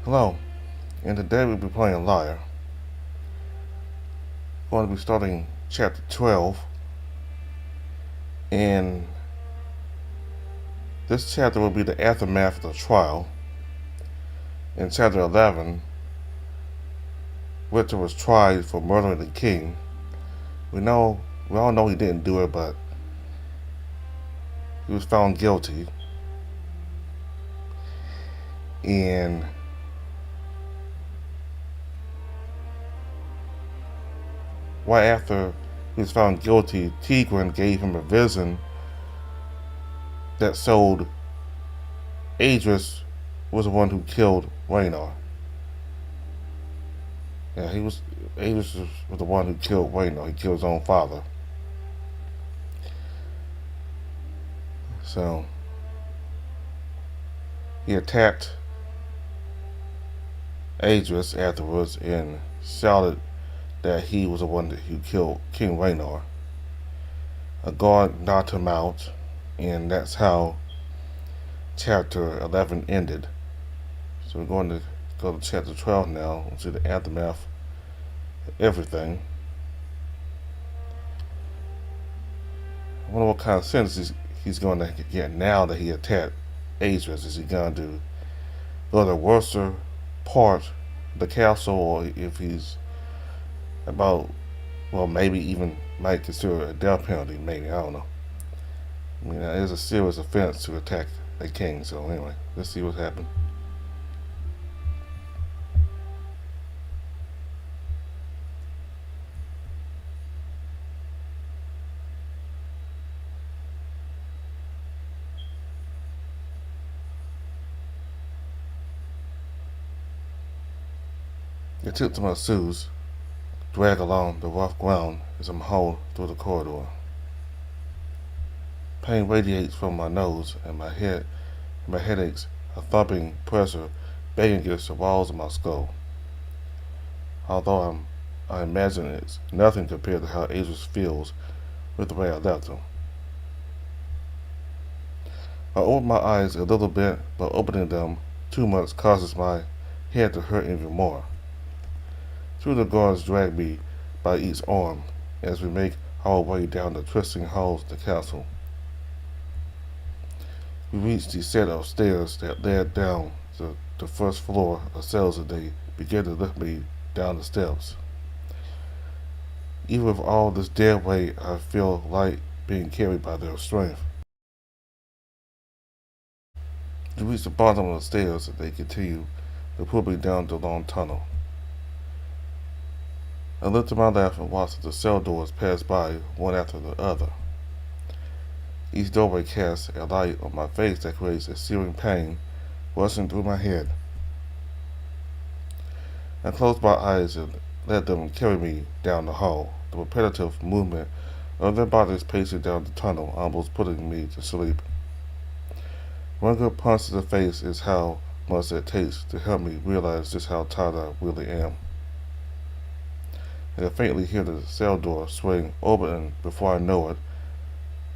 Hello, and today we'll be playing Lyre. We're going to be starting chapter 12, and this chapter will be the aftermath of the trial. In chapter 11, Richard was tried for murdering the king. We all know he didn't do it, but he was found guilty. And right after he was found guilty, Tigran gave him a vision that showed Adris was the one who killed Raynar. Yeah, Adris was the one who killed Raynar. He killed his own father. So he attacked Adris afterwards and shouted that he was the one who killed King Raynar. A guard knocked him out, and that's how chapter 11 ended. So we're going to go to chapter 12 now and see the aftermath of everything. I wonder what kind of sentence he's going to get now that he attacked Adris. Is he going to go to the worst part of the castle, or if he's about, well, maybe even might consider a death penalty, maybe, I don't know. I mean, it is a serious offense to attack a king, so anyway, let's see what's happened. I took to my shoes, drag along the rough ground as I'm hauled through the corridor. Pain radiates from my nose, and my headaches a thumping pressure begging against the walls of my skull. Although I imagine it's nothing compared to how Adris feels with the way I left him. I open my eyes a little bit, but opening them too much causes my head to hurt even more. Two of the guards drag me by each arm as we make our way down the twisting halls of the castle. We reach the set of stairs that led down to the first floor of cells, and they begin to lift me down the steps. Even with all this dead weight, I feel light being carried by their strength. We reach the bottom of the stairs, and they continue to pull me down the long tunnel. I look to my left and watch as the cell doors pass by one after the other. Each doorway casts a light on my face that creates a searing pain rushing through my head. I close my eyes and let them carry me down the hall, the repetitive movement of their bodies pacing down the tunnel almost putting me to sleep. One good punch to the face is how much it takes to help me realize just how tired I really am. I can faintly hear the cell door swing open, and before I know it,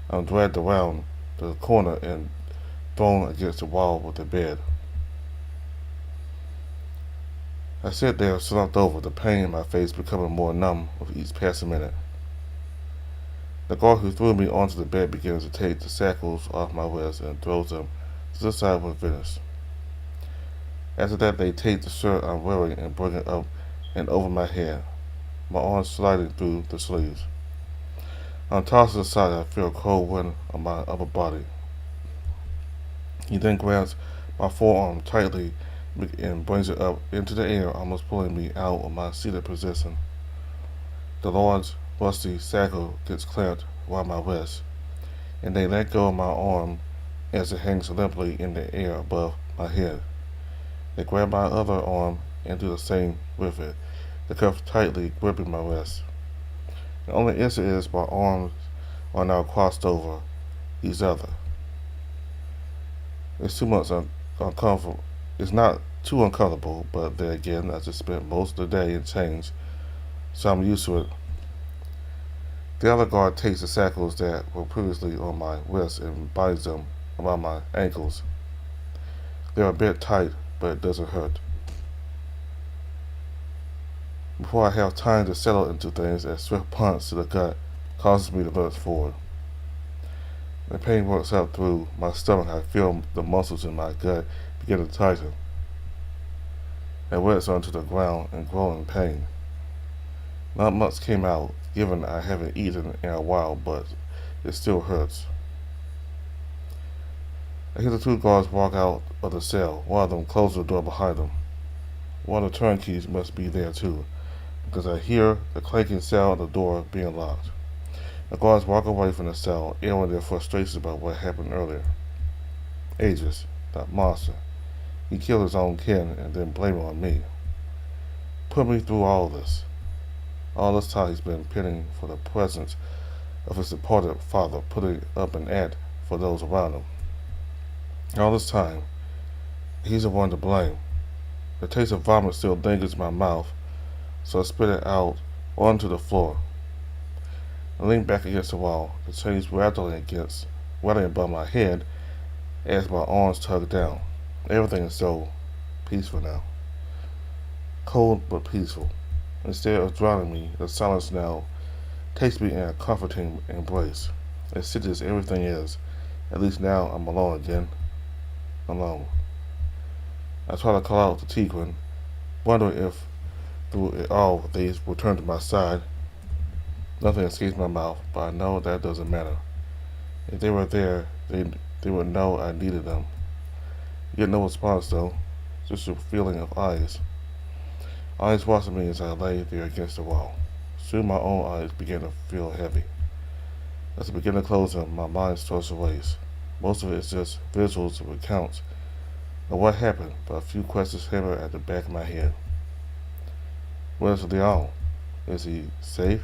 I'm dragged around the corner and thrown against the wall of the bed. I sit there slumped over, the pain in my face becoming more numb with each passing minute. The guard who threw me onto the bed begins to take the shackles off my wrists and throws them to the side when finished. After that, they take the shirt I'm wearing and bring it up and over my head, my arms sliding through the sleeves. I'm tossed to the side. I feel a cold wind on my upper body. He then grabs my forearm tightly and brings it up into the air, almost pulling me out of my seated position. The large, rusty shackle gets clamped around my wrist, and they let go of my arm as it hangs limply in the air above my head. They grab my other arm and do the same with it, the cuff tightly gripping my wrist. The only issue is my arms are now crossed over each other. It's too much uncomfortable. It's not too uncomfortable, but then again, I just spent most of the day in change, so I'm used to it. The other guard takes the shackles that were previously on my wrists and binds them around my ankles. They're a bit tight, but it doesn't hurt. Before I have time to settle into things, a swift punch to the gut causes me to lurch forward. The pain works up through my stomach. I feel the muscles in my gut begin to tighten. I went onto the ground in growing pain. Not much came out, given I haven't eaten in a while, but it still hurts. I hear the two guards walk out of the cell. One of them closes the door behind them. One of the turnkeys must be there too, because I hear the clanking sound of the door being locked. The guards walk away from the cell, airing their frustration about what happened earlier. Aegis, that monster. He killed his own kin and then blamed it on me. Put me through all this. All this time he's been pinning for the presence of his departed father, putting up an act for those around him. All this time, he's the one to blame. The taste of vomit still lingers in my mouth, so I spit it out onto the floor. I lean back against the wall, the chains rattling above my head as my arms tug down. Everything is so peaceful now. Cold but peaceful. Instead of drowning me, the silence now takes me in a comforting embrace. As silly as everything is, at least now I'm alone again. Alone. I try to call out to Tigran, wondering if through it all they would turn to my side. Nothing escapes my mouth, but I know that doesn't matter. If they were there, they would know I needed them. Get no response though, just a feeling of eyes. Eyes watching me as I lay there against the wall. Soon my own eyes began to feel heavy. As I begin to close them, my mind starts to race. Most of it is just visuals of accounts of what happened, but a few questions hammer at the back of my head. Where's Lyre? Is he safe?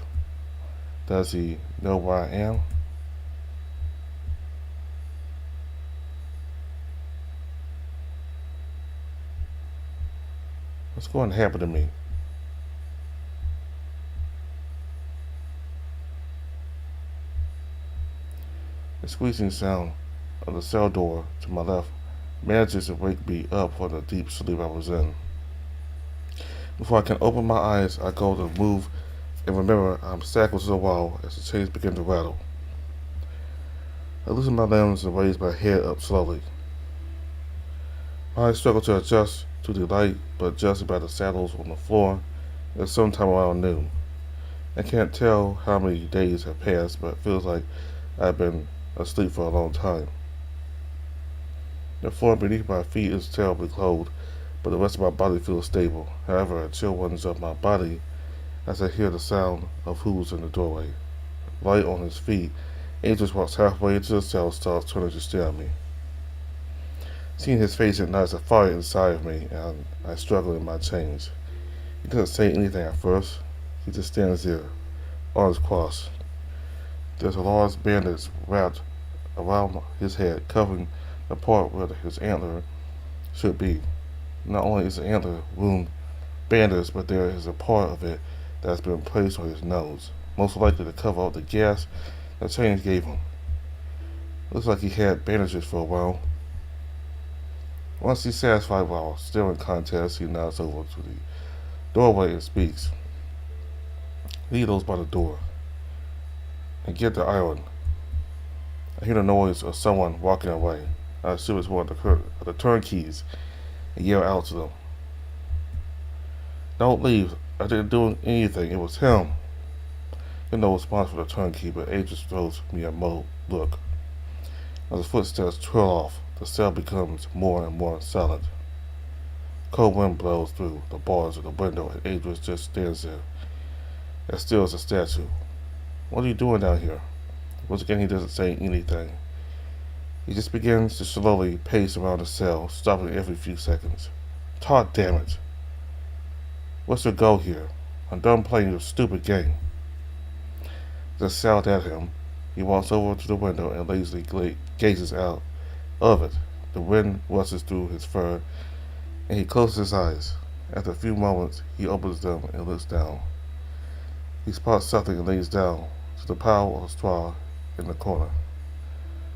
Does he know where I am? What's going to happen to me? The squeezing sound of the cell door to my left manages to wake me up from the deep sleep I was in. Before I can open my eyes, I go to move and remember I'm shackled to the wall as the chains begin to rattle. I loosen my limbs and raise my head up slowly. My eyes struggle to adjust to the light, but judging by the saddles on the floor, it's sometime around noon. I can't tell how many days have passed, but it feels like I've been asleep for a long time. The floor beneath my feet is terribly cold, but the rest of my body feels stable. However, a chill runs up my body as I hear the sound of hooves in the doorway. Light on his feet, Aegis walks halfway into the cell and starts turning to stare at me. Seeing his face ignites a fire inside of me, and I struggle in my chains. He doesn't say anything at first. He just stands there, arms crossed. There's a large bandage wrapped around his head, covering the part where his antler should be. Not only is the antler wound bandaged, but there is a part of it that has been placed on his nose, most likely to cover up the gas the chains gave him. Looks like he had bandages for a while. Once he's satisfied while still in contest, he nods over to the doorway and speaks. Leave those by the door and get the iron. I hear the noise of someone walking away. I assume it's one of the turnkeys and yell out to them. Don't leave. I didn't do anything. It was him. There's no response from the turnkey, but Aegis throws me a look. As the footsteps trail off, the cell becomes more and more silent. Cold wind blows through the bars of the window, and Aegis just stands there, as still as a statue. What are you doing down here? Once again, he doesn't say anything. He just begins to slowly pace around the cell, stopping every few seconds. God damn it. What's your goal here? I'm done playing your stupid game. Just shout at him. He walks over to the window and lazily gazes out of it. The wind rushes through his fur, and he closes his eyes. After a few moments, he opens them and looks down. He spots something and lays down to the pile of straw in the corner.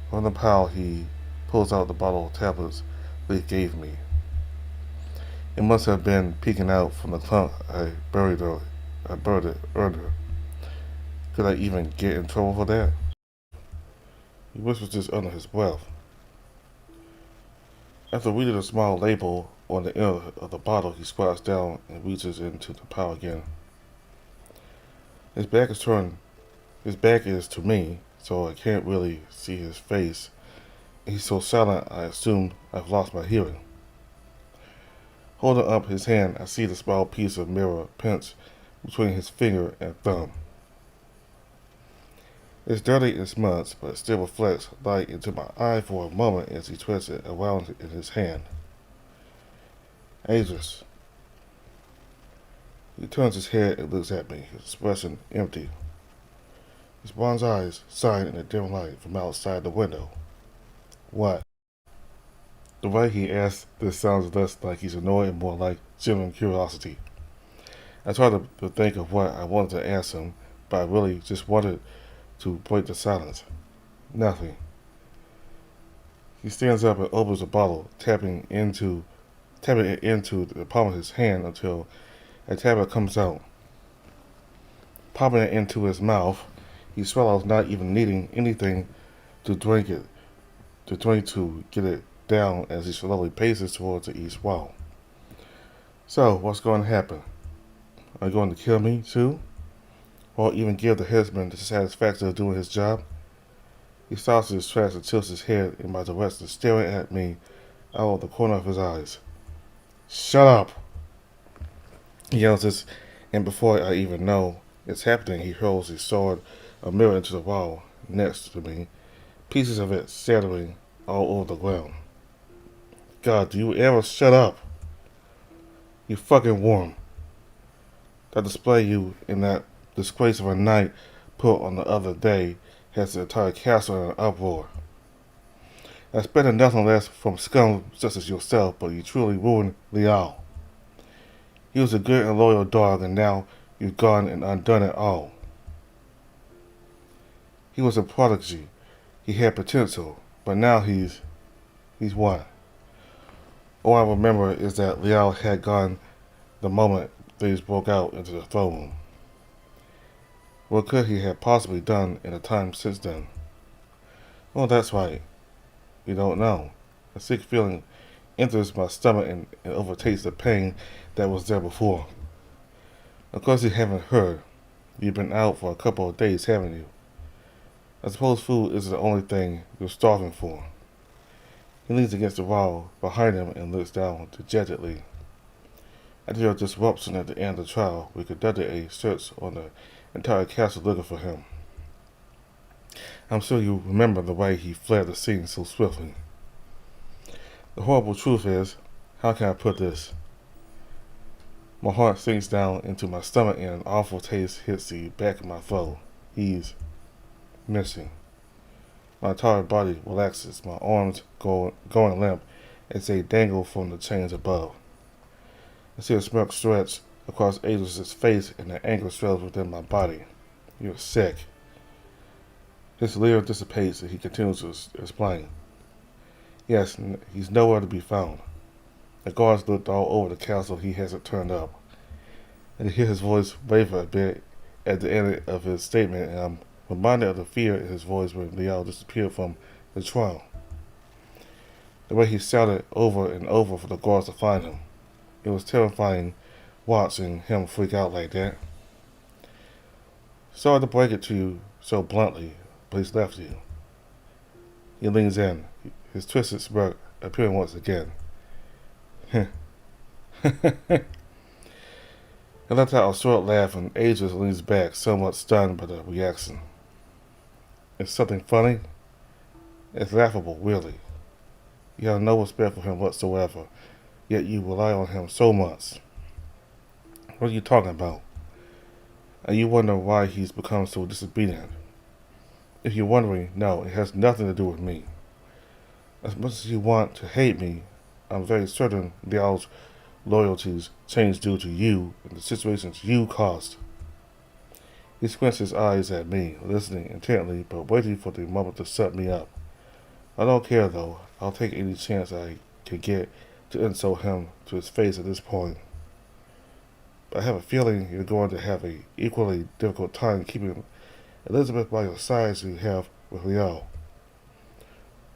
From the pile, he pulls out the bottle of tablets Leaf gave me. It must have been peeking out from the clump I buried I buried it earlier. Could I even get in trouble for that? He whispers this under his breath. After reading a small label on the end of the bottle, he squats down and reaches into the pile again. His back is to me, so I can't really see his face. He's so silent, I assume I've lost my hearing. Holding up his hand, I see the small piece of mirror pinched between his finger and thumb. It's dirty and smudged, but it still reflects light into my eye for a moment as he twists it around in his hand. Aegis. He turns his head and looks at me, his expression empty. His bronze eyes shine in the dim light from outside the window. What? The way he asks this sounds less like he's annoyed and more like genuine curiosity. I try to think of what I wanted to ask him, but I really just wanted to break the silence. Nothing. He stands up and opens the bottle, tapping it into the palm of his hand until a tablet comes out. Popping it into his mouth, he swallows, not even needing anything to drink to get it down as he slowly paces towards the east wall. So, what's going to happen? Are you going to kill me, too? Or even give the headsman the satisfaction of doing his job? He stops in his tracks and tilts his head in my direction, staring at me out of the corner of his eyes. Shut up! He yells this, and before I even know it's happening, he hurls his sword, a mirror, into the wall next to me, pieces of it shattering all over the ground. God, do you ever shut up? You fucking worm. That display you in that disgrace of a night put on the other day has the entire castle in an uproar. I expected nothing less from scum such as yourself, but you truly ruined Lyre. He was a good and loyal dog, and now you've gone and undone it all. He was a prodigy. He had potential, but now he's what? All I remember is that Lyre had gone the moment things broke out into the throne room. What could he have possibly done in the time since then? Well, that's right. You don't know. A sick feeling enters my stomach and overtakes the pain that was there before. Of course you haven't heard. You've been out for a couple of days, haven't you? I suppose food is the only thing you're starving for. He leans against the wall behind him and looks down dejectedly. After a disruption at the end of the trial, we conducted a search on the entire castle looking for him. I'm sure you remember the way he fled the scene so swiftly. The horrible truth is, how can I put this? My heart sinks down into my stomach and an awful taste hits the back of my throat. He's missing. My entire body relaxes, my arms going limp as they dangle from the chains above. I see a smirk stretch across Aegis' face and the anger swells within my body. You're sick. His leer dissipates and he continues to explain. Yes, he's nowhere to be found. The guards looked all over the castle, he hasn't turned up. And to hear his voice waver a bit at the end of his statement, and I'm reminded of the fear in his voice when Lyre disappeared from the trial. The way he shouted over and over for the guards to find him. It was terrifying watching him freak out like that. Sorry to break it to you so bluntly, but he's left you. He leans in, his twisted smirk appearing once again. I let out a short laugh and Aegis leans back, somewhat stunned by the reaction. It's something funny? It's laughable, really. You have no respect for him whatsoever, yet you rely on him so much. What are you talking about? And you wonder why he's become so disobedient. If you're wondering, no, it has nothing to do with me. As much as you want to hate me, I'm very certain Lyre's loyalties changed due to you and the situations you caused. He squints his eyes at me, listening intently, but waiting for the moment to shut me up. I don't care, though. I'll take any chance I can get to insult him to his face at this point. I have a feeling you're going to have an equally difficult time keeping Elizabeth by your side as you have with Lyre.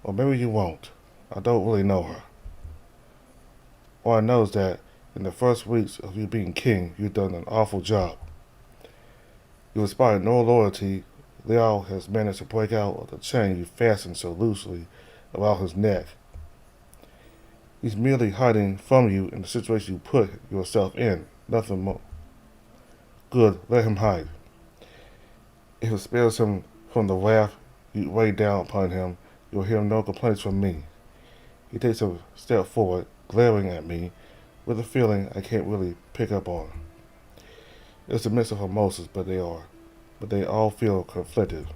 Or maybe you won't. I don't really know her. All I know is that in the first weeks of you being king, you've done an awful job. You inspired no loyalty. Lyre has managed to break out of the chain you fastened so loosely about his neck. He's merely hiding from you in the situation you put yourself in, nothing more. Good, let him hide. If it spares him from the wrath you weigh down upon him, you'll hear no complaints from me. He takes a step forward, glaring at me, with a feeling I can't really pick up on. It's a mix of emotions, but they all feel conflicted.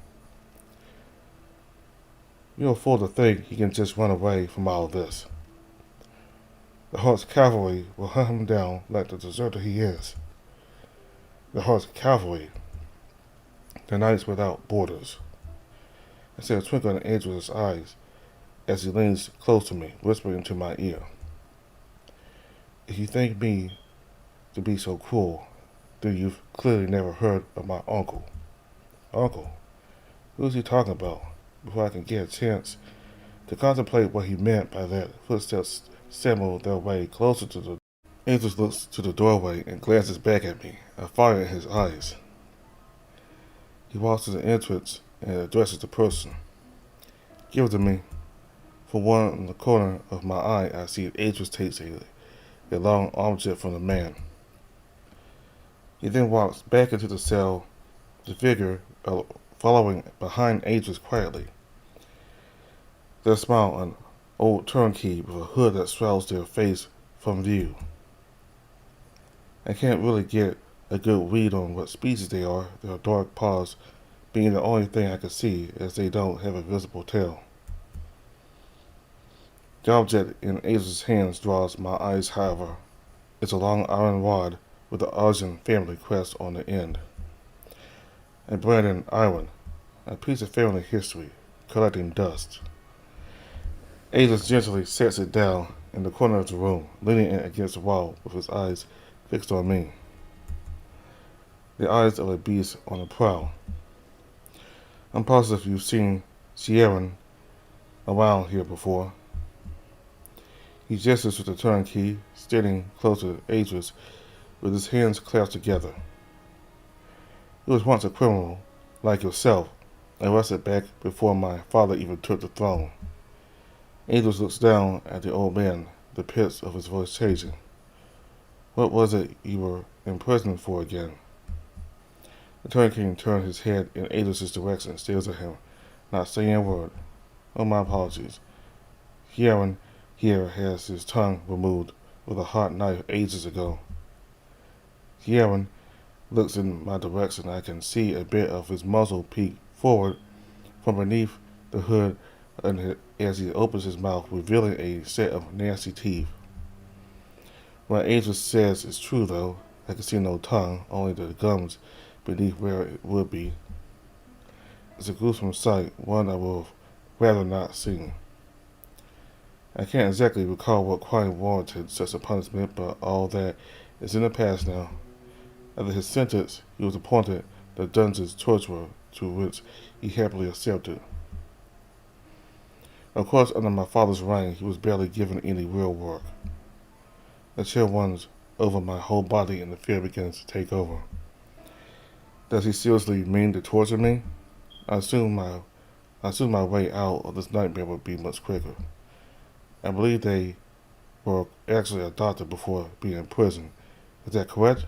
You're a fool to think he can just run away from all of this. The Heart's cavalry will hunt him down like the deserter he is. The Heart's cavalry, the Knights Without Borders. I see a twinkle in Angel's eyes as he leans close to me, whispering into my ear. If you think me to be so cruel, then you've clearly never heard of my uncle. Uncle? Who is he talking about? Before I can get a chance to contemplate what he meant by that, footsteps stumble their way closer to the Angel looks to the doorway and glances back at me, a fire in his eyes. He walks to the entrance and addresses the person. Give it to me. For one in the corner of my eye, I see Angel takes a long object from the man. He then walks back into the cell, the figure following behind Angel quietly. They smile an old turnkey with a hood that shrouds their face from view. I can't really get a good read on what species they are, their dark paws being the only thing I can see, as they don't have a visible tail. The object in Angel's hands draws my eyes, however. It's a long iron rod with the Arjun family crest on the end. A branded iron, a piece of family history, collecting dust. Angel gently sets it down in the corner of the room, leaning in against the wall with his eyes fixed on me. The eyes of a beast on the prowl. I'm positive you've seen Sierran around here before. He gestures with the turnkey, standing close to Adris with his hands clasped together. He was once a criminal, like yourself, arrested back before my father even took the throne. Adris looks down at the old man, the pitch of his voice changing. What was it you were in prison for again? The turnkey turned his head in Adris' direction and stares at him, not saying a word. Oh, my apologies. Sierran here has his tongue removed with a hot knife ages ago. Sierran looks in my direction. I can see a bit of his muzzle peek forward from beneath the hood as he opens his mouth, revealing a set of nasty teeth. What Angel says is true, though. I can see no tongue, only the gums beneath where it would be. It's a gruesome sight, one I would rather not see. I can't exactly recall what crime warranted such a punishment, but all that is in the past now. After his sentence, he was appointed the dungeon's torturer, to which he happily accepted. Of course, under my father's reign, he was barely given any real work. A chill runs over my whole body and the fear begins to take over. Does he seriously mean to torture me? I assume my way out of this nightmare would be much quicker. I believe they were actually adopted before being in prison. Is that correct?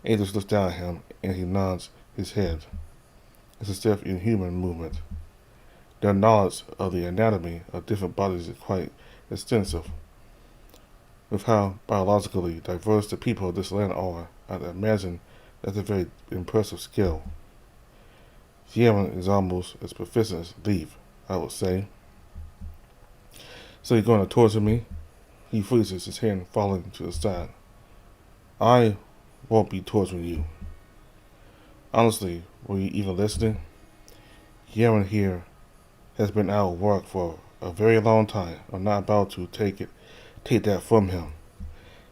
Angel looks down at him and he nods his head. It's a stiff, inhuman movement. Their knowledge of the anatomy of different bodies is quite extensive. With how biologically diverse the people of this land are, I'd imagine that's a very impressive skill. Sierran is almost as proficient as Lyre, I would say. So you're going to torture me? He freezes, his hand falling to the side. I won't be torturing you. Honestly, were you even listening? Sierran here has been out of work for a very long time. I'm not about to take that from him.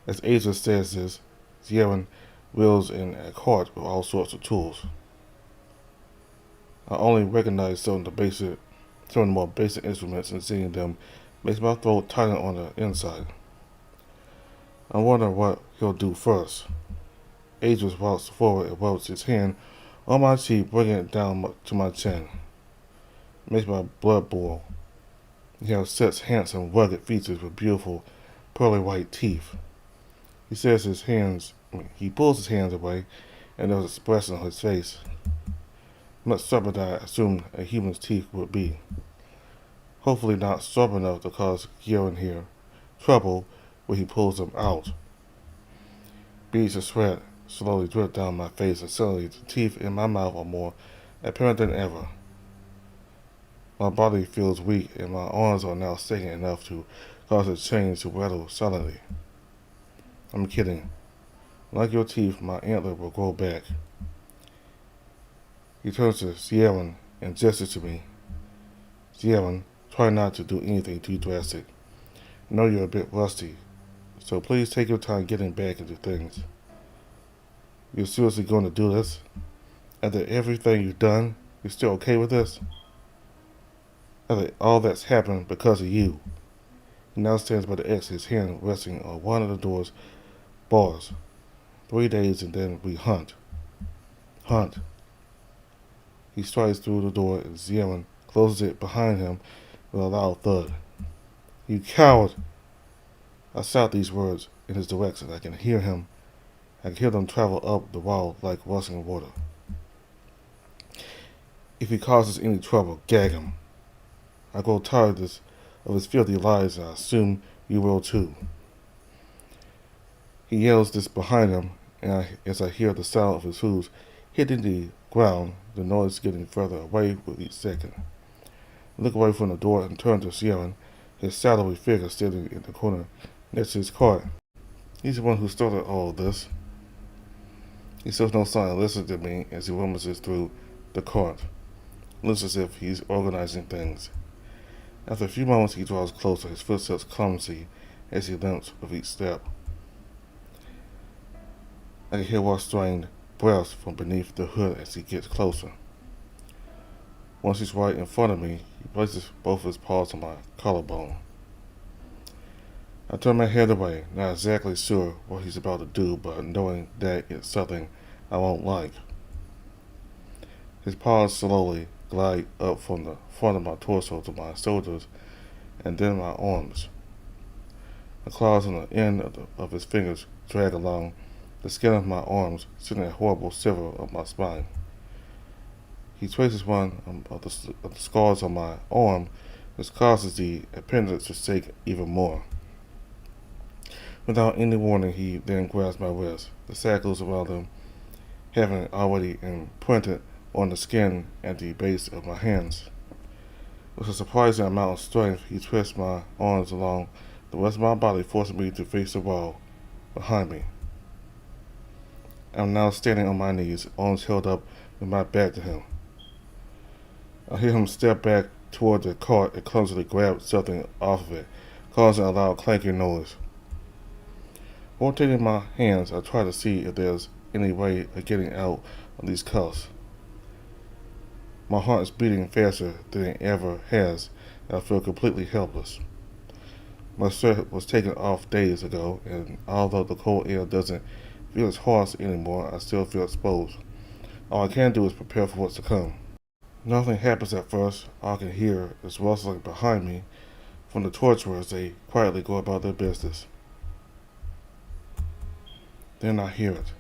As Asia says this, Lyre wheels in a cart with all sorts of tools. I only recognize some of the more basic instruments, and seeing them makes my throat tighten on the inside. I wonder what he'll do first. Aegis walks forward and rubs his hand on my cheek, bringing it down to my chin. It makes my blood boil. He has such handsome, rugged features with beautiful, pearly white teeth. He pulls his hands away, and there's an expression on his face, much sharper than I assumed a human's teeth would be. Hopefully not sharp enough to cause Lyre here trouble when he pulls them out. Beads of sweat slowly drip down my face, and suddenly the teeth in my mouth are more apparent than ever. My body feels weak, and my arms are now shaking enough to cause the chains to rattle silently. I'm kidding. Like your teeth, my antler will grow back. He turns to Lyre and gestures to me. Lyre, try not to do anything too drastic. I know you're a bit rusty, so please take your time getting back into things. You're seriously going to do this? After everything you've done, you're still okay with this? After all that's happened because of you. He now stands by the exit, his hand resting on one of the door's bars. 3 days and then we hunt. Hunt. He strides through the door and Lyre closes it behind him with a loud thud. You coward! I shout these words in his direction. I can hear them travel up the wall like rushing water. If he causes any trouble, gag him. I grow tired of his filthy lies, and I assume you will too. He yells this behind him, and as I hear the sound of his hooves hitting the ground, the noise getting further away with each second. I look away from the door and turn to Lyre, his shadowy figure standing in the corner next to his cart. He's the one who started all of this. He shows no sign of listening to me as he rummages through the cart. It looks as if he's organizing things. After a few moments, he draws closer, his footsteps clumsy as he limps with each step. I can hear one strained breaths from beneath the hood as he gets closer. Once he's right in front of me, he places both his paws on my collarbone. I turn my head away, not exactly sure what he's about to do, but knowing that it's something I won't like. His paws slowly glide up from the front of my torso to my shoulders and then my arms. The claws on the end of his fingers drag along the skin of my arms, sending a horrible shiver up my spine. He traces one of the scars on my arm, which causes the appendage to shake even more. Without any warning, he then grabs my wrist, the shackles around him having already imprinted on the skin at the base of my hands. With a surprising amount of strength, he twists my arms along the rest of my body, forcing me to face the wall behind me. I'm now standing on my knees, arms held up with my back to him. I hear him step back toward the cart and clumsily grab something off of it, causing a loud clanking noise. Rotating my hands, I try to see if there's any way of getting out of these cuffs. My heart is beating faster than it ever has, and I feel completely helpless. My shirt was taken off days ago, and although the cold air doesn't feel as harsh anymore, I still feel exposed. All I can do is prepare for what's to come. Nothing happens at first. All I can hear is rustling behind me from the torturers as they quietly go about their business. Then I hear it.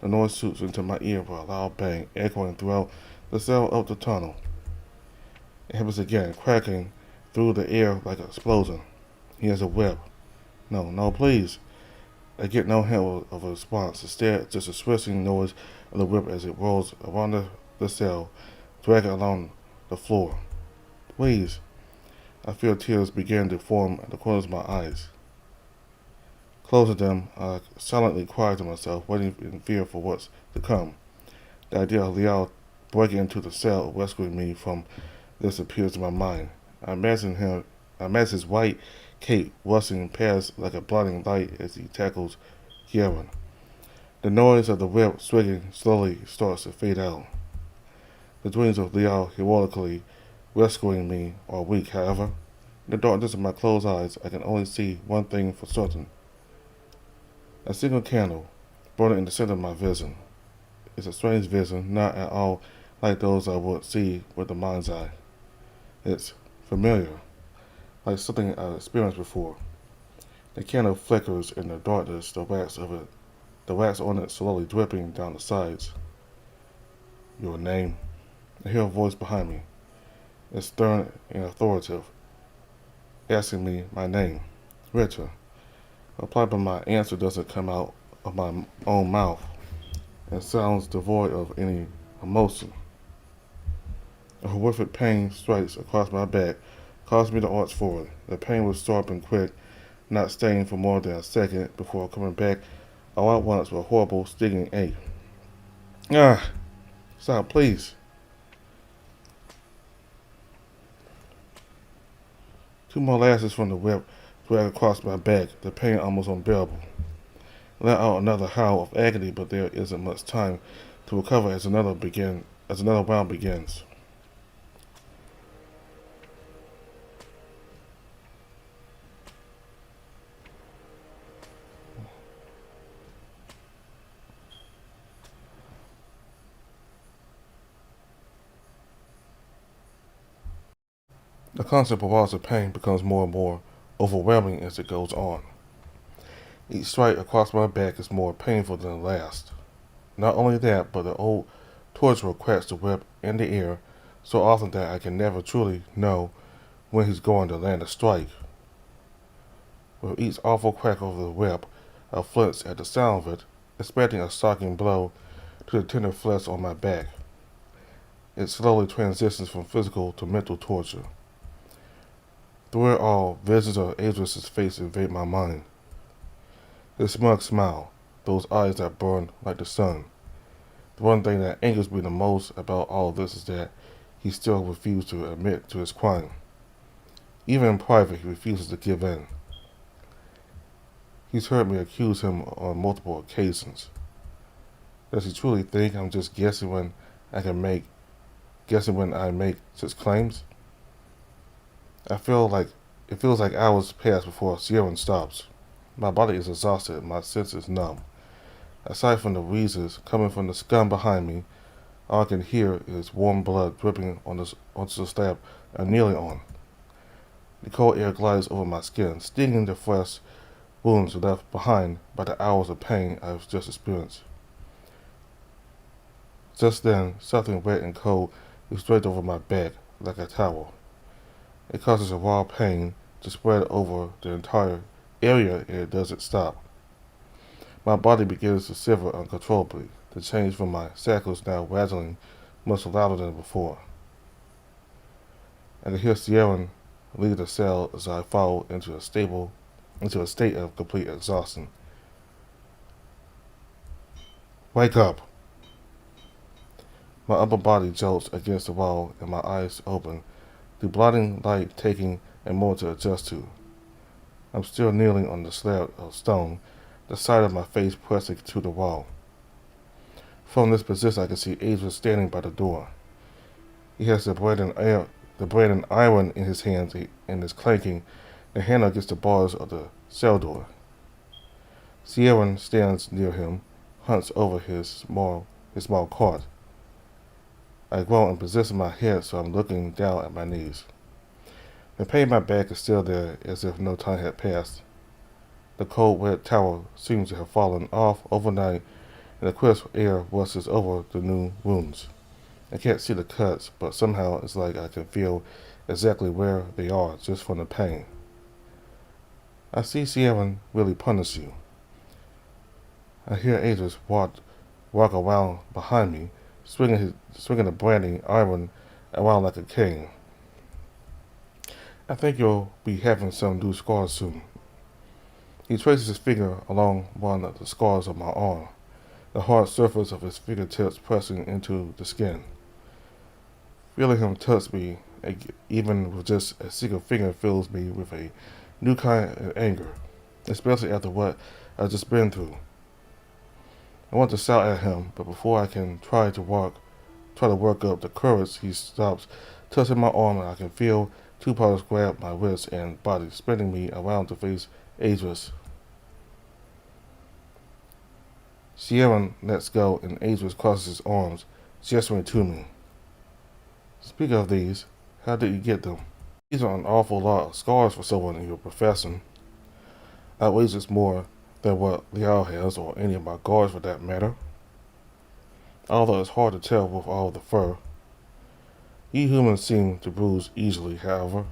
The noise shoots into my ear with a loud bang, echoing throughout the cell of the tunnel. It happens again, cracking through the air like an explosion. He has a whip. No, please. I get no hint of a response. Instead, just a swishing noise of the whip as it rolls around the cell, dragging along the floor. Please. I feel tears begin to form at the corners of my eyes. Closing them, I silently cry to myself, waiting in fear for what's to come. The idea of Lyre breaking into the cell, rescuing me from this appears in my mind. I imagine his white cape rushing past like a blinding light as he tackles Lyre. The noise of the whip swinging slowly starts to fade out. The dreams of Lyre heroically rescuing me are weak, however. In the darkness of my closed eyes, I can only see one thing for certain. A single candle burning in the center of my vision. It's a strange vision, not at all like those I would see with the mind's eye. It's familiar, like something I've experienced before. The candle flickers in the darkness, the wax on it slowly dripping down the sides. Your name. I hear a voice behind me. It's stern and authoritative, asking me my name. Richard. I reply, but my answer doesn't come out of my own mouth. It sounds devoid of any emotion. A horrific pain strikes across my back, causing me to arch forward. The pain was sharp and quick, not staying for more than a second before coming back all at once with a horrible, stinging ache. Ah! Stop, please. Two more lashes from the whip drag across my back, the pain almost unbearable. I let out another howl of agony, but there isn't much time to recover as another round begins. The constant barrage of pain becomes more and more overwhelming as it goes on. Each strike across my back is more painful than the last. Not only that, but the old torturer cracks the whip in the air so often that I can never truly know when he's going to land a strike. With each awful crack of the whip, I flinch at the sound of it, expecting a shocking blow to the tender flesh on my back. It slowly transitions from physical to mental torture. Through it all, visions of Adris's face invade my mind. His smug smile, those eyes that burn like the sun. The one thing that angers me the most about all of this is that he still refused to admit to his crime. Even in private, he refuses to give in. He's heard me accuse him on multiple occasions. Does he truly think I'm just guessing when I make such claims? It feels like hours pass before Sierra stops. My body is exhausted, my senses numb. Aside from the wheezes coming from the scum behind me, all I can hear is warm blood dripping onto the slab I'm kneeling on. The cold air glides over my skin, stinging the fresh wounds left behind by the hours of pain I've just experienced. Just then, something wet and cold is draped over my back like a towel. It causes a raw pain to spread over the entire area and it doesn't stop. My body begins to shiver uncontrollably. The change from my shackles now rattling much louder than before. I can hear Sierra leave the cell as I fall into a state of complete exhaustion. Wake up! My upper body jolts against the wall and my eyes open, the blinding light taking a moment to adjust to. I'm still kneeling on the slab of stone, the side of my face pressing to the wall. From this position I can see Adrian standing by the door. He has the branding iron in his hands and is clanking the handle against the bars of the cell door. Sierra stands near him, hunched over his small cart. I groan and position my head so I'm looking down at my knees. The pain in my back is still there as if no time had passed. The cold, wet towel seems to have fallen off overnight and the crisp air rushes over the new wounds. I can't see the cuts, but somehow it's like I can feel exactly where they are just from the pain. I see Sierra really punish you. I hear Adris walk around behind me, swinging the branding iron around like a cane. I think you'll be having some new scars soon. He traces his finger along one of the scars of my arm, the hard surface of his fingertips pressing into the skin. Feeling him touch me, even with just a single finger, fills me with a new kind of anger, especially after what I've just been through. I want to shout at him, but before I can try to work up the courage, he stops, touching my arm, and I can feel two paws grab my wrist and body, spinning me around to face Idris. Sierra lets go, and Idris crosses his arms, gesturing to me. Speaking of these, how did you get them? These are an awful lot of scars for someone in your profession. Outrageous more than what Lyre has, or any of my guards for that matter. Although it's hard to tell with all the fur. You humans seem to bruise easily, however.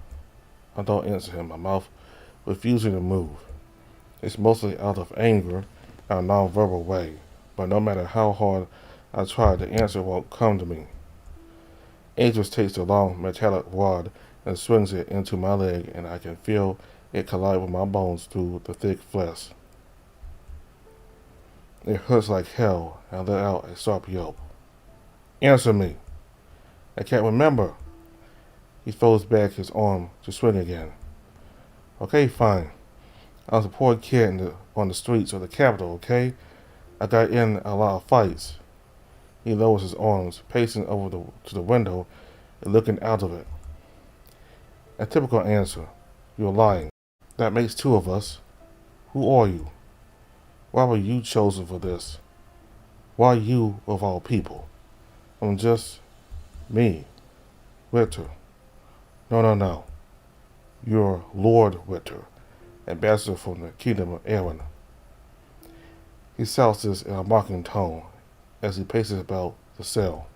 I don't answer him, my mouth refusing to move. It's mostly out of anger in a non-verbal way, but no matter how hard I try, the answer won't come to me. Idris takes the long metallic rod and swings it into my leg, and I can feel it collide with my bones through the thick flesh. It hurts like hell. I let out a sharp yelp. Answer me. I can't remember. He throws back his arm to swing again. Okay, fine. I was a poor kid on the streets of the capital, okay? I got in a lot of fights. He lowers his arms, pacing over to the window and looking out of it. A typical answer. You're lying. That makes two of us. Who are you? Why were you chosen for this? Why you of all people? I'm just me, Ritter. No. You're Lord Ritter, ambassador from the kingdom of Aaron. He shouts this in a mocking tone as he paces about the cell.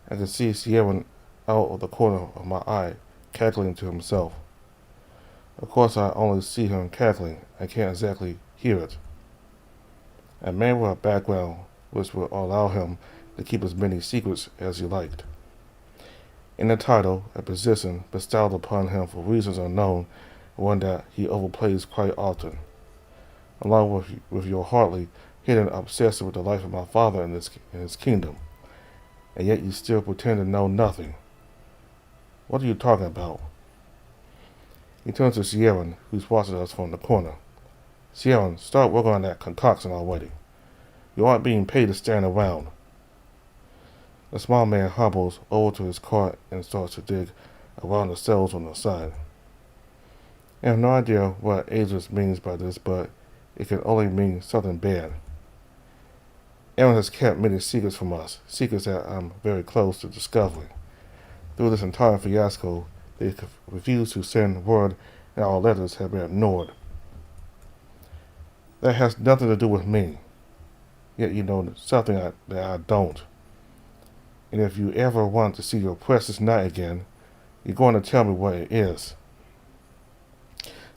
I can see Sierra out of the corner of my eye, cackling to himself. Of course, I only see him cackling. I can't exactly hear it. A man with a background which would allow him to keep as many secrets as he liked. In the title, a position bestowed upon him for reasons unknown, one that he overplays quite often. Along with your hardly hidden obsession with the life of my father in his kingdom, and yet you still pretend to know nothing. What are you talking about? He turns to Sierra, who's watching us from the corner. Sierra, start working on that concoction already. You aren't being paid to stand around. The small man hobbles over to his cart and starts to dig around the cells on the side. I have no idea what Idris means by this, but it can only mean something bad. Aaron has kept many secrets from us, secrets that I'm very close to discovering. Through this entire fiasco, they refused to send word and our letters have been ignored. That has nothing to do with me. Yet you know something that I don't. And if you ever want to see your precious knight again, you're going to tell me what it is.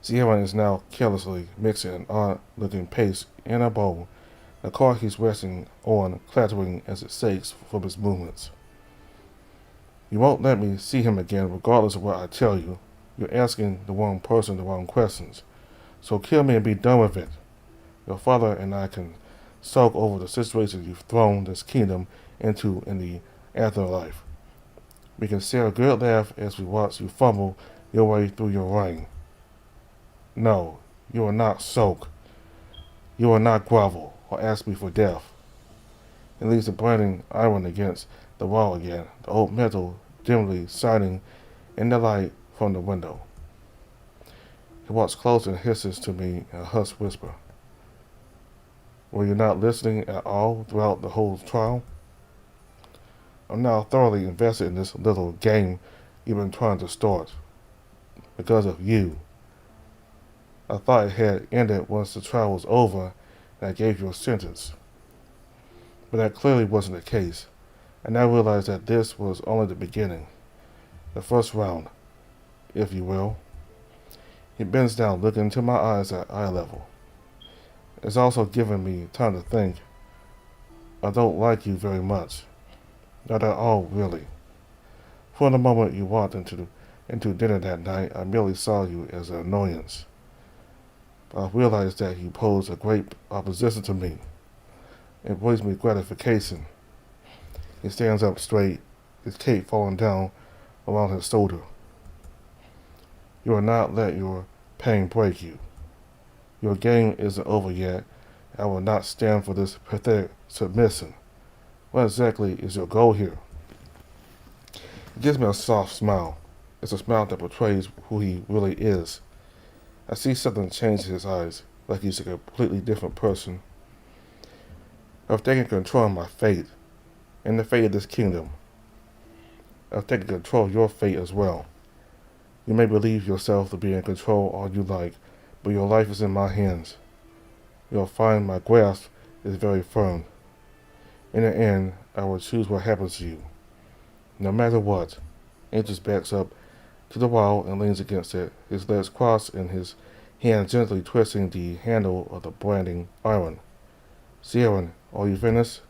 Sierra is now carelessly mixing an odd-looking paste in a bowl, the cart he's resting on clattering as it shakes from his movements. You won't let me see him again regardless of what I tell you. You're asking the wrong person the wrong questions. So kill me and be done with it. Your father and I can sulk over the situation you've thrown this kingdom into in the afterlife. We can share a good laugh as we watch you fumble your way through your reign. No, you will not sulk. You will not grovel or ask me for death. It leaves the burning iron against the wall again, the old metal dimly shining in the light from the window. He walks close and hisses to me in a hushed whisper. Were you not listening at all throughout the whole trial? I'm now thoroughly invested in this little game you've been trying to start. Because of you. I thought it had ended once the trial was over and I gave you a sentence. But that clearly wasn't the case. I now realize that this was only the beginning. The first round, if you will. He bends down, looking into my eyes at eye level. It's also given me time to think. I don't like you very much. Not at all, really. For the moment you walked into dinner that night, I merely saw you as an annoyance. But I realized that you posed a great opposition to me. It brings me gratification. He stands up straight, his cape falling down around his shoulder. You will not let your pain break you. Your game isn't over yet, I will not stand for this pathetic submission. What exactly is your goal here? He gives me a soft smile. It's a smile that portrays who he really is. I see something change in his eyes, like he's a completely different person. I've taken control of my fate, and the fate of this kingdom. I've taken control of your fate as well. You may believe yourself to be in control all you like, but your life is in my hands. You'll find my grasp is very firm. In the end, I will choose what happens to you. No matter what. Angels backs up to the wall and leans against it, his legs crossed and his hand gently twisting the handle of the branding iron. Sierra, are you finished?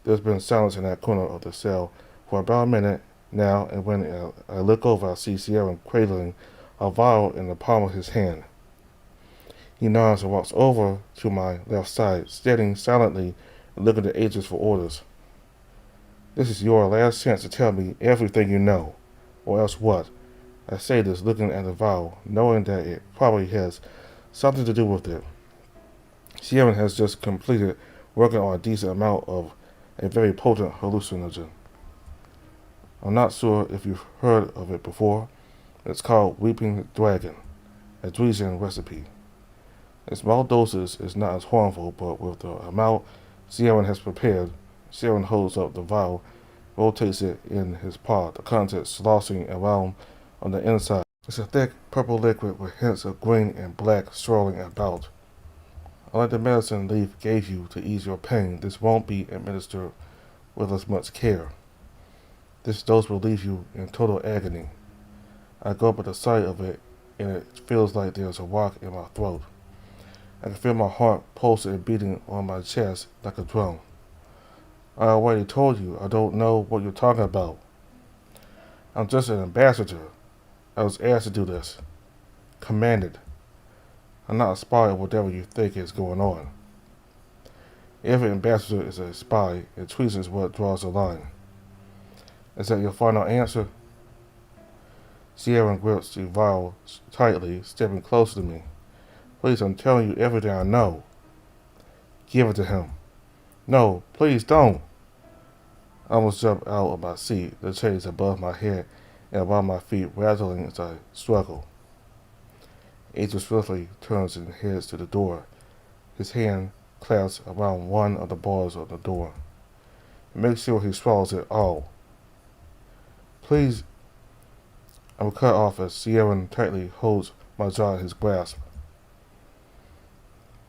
There's been silence in that corner of the cell for about a minute now, and when I look over, I see Sierra cradling a vial in the palm of his hand. He nods and walks over to my left side, standing silently and looking at Aegis for orders. This is your last chance to tell me everything you know, or else what? I say this looking at the vial, knowing that it probably has something to do with it. Sierra has just completed working on a decent amount of a very potent hallucinogen. I'm not sure if you've heard of it before. It's called Weeping Dragon, a Druidian recipe. In small doses, it's not as harmful, but with the amount Sierra has prepared, Sierra holds up the vial, rotates it in his paw, the contents sloshing around on the inside. It's a thick purple liquid with hints of green and black swirling about. Unlike the medicine Leaf gave you to ease your pain, this won't be administered with as much care. This dose will leave you in total agony. I go up at the sight of it, and it feels like there's a rock in my throat. I can feel my heart pulsing and beating on my chest like a drum. I already told you I don't know what you're talking about. I'm just an ambassador. I was asked to do this. Commanded. I'm not a spy or whatever you think is going on. Every ambassador is a spy, and treason is what draws the line. Is that your final answer? Sierra grips the vial tightly, stepping closer to me. Please, I'm telling you everything I know. Give it to him. No, please don't. I almost jumped out of my seat, the chains above my head and around my feet rattling as I struggle. Angel swiftly turns and heads to the door. His hand clasps around one of the bars of the door. Make sure he swallows it all. Please. I'm cut off as Sierra tightly holds my jaw in his grasp.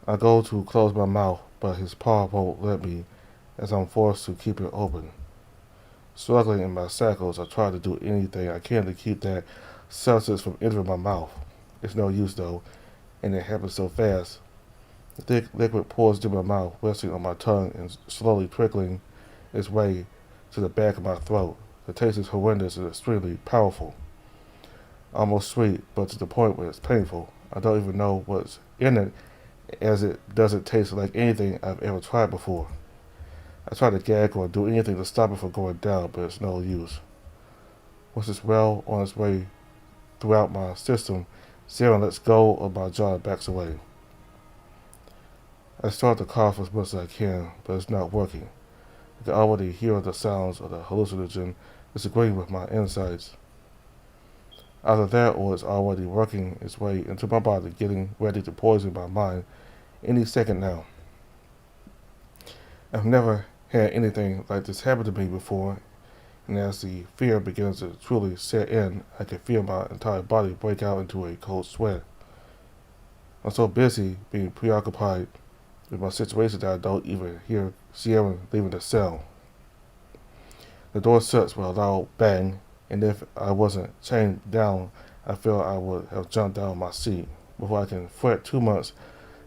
I go to close my mouth, but his paw won't let me as I'm forced to keep it open. Struggling in my shackles, I try to do anything I can to keep that substance from entering my mouth. It's no use though, and it happens so fast. The thick liquid pours into my mouth, resting on my tongue and slowly trickling its way to the back of my throat. The taste is horrendous and extremely powerful. Almost sweet, but to the point where it's painful. I don't even know what's in it, as it doesn't taste like anything I've ever tried before. I try to gag or do anything to stop it from going down, but it's no use. Once it's well on its way throughout my system, Sarah lets go of my jaw and backs away. I start to cough as much as I can, but it's not working. I can already hear the sounds of the hallucinogen disagreeing with my insides. Either that or it's already working its way into my body, getting ready to poison my mind any second now. I've never had anything like this happen to me before, and as the fear begins to truly set in, I can feel my entire body break out into a cold sweat. I'm so busy being preoccupied with my situation that I don't even hear Sierra leaving the cell. The door shuts with a loud bang, and if I wasn't chained down, I feel I would have jumped out of my seat. Before I can fret too much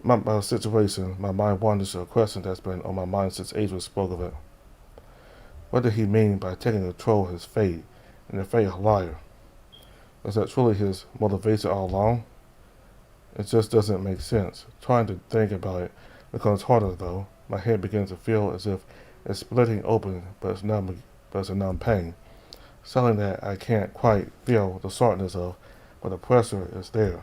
about my situation, my mind wanders to a question that's been on my mind since Adrian spoke of it. What did he mean by taking control of his fate and the fate of Lyre? Was that truly his motivation all along? It just doesn't make sense. Trying to think about it becomes harder though. My head begins to feel as if it's splitting open, but it's a numb pain. Something that I can't quite feel the softness of, but the pressure is there.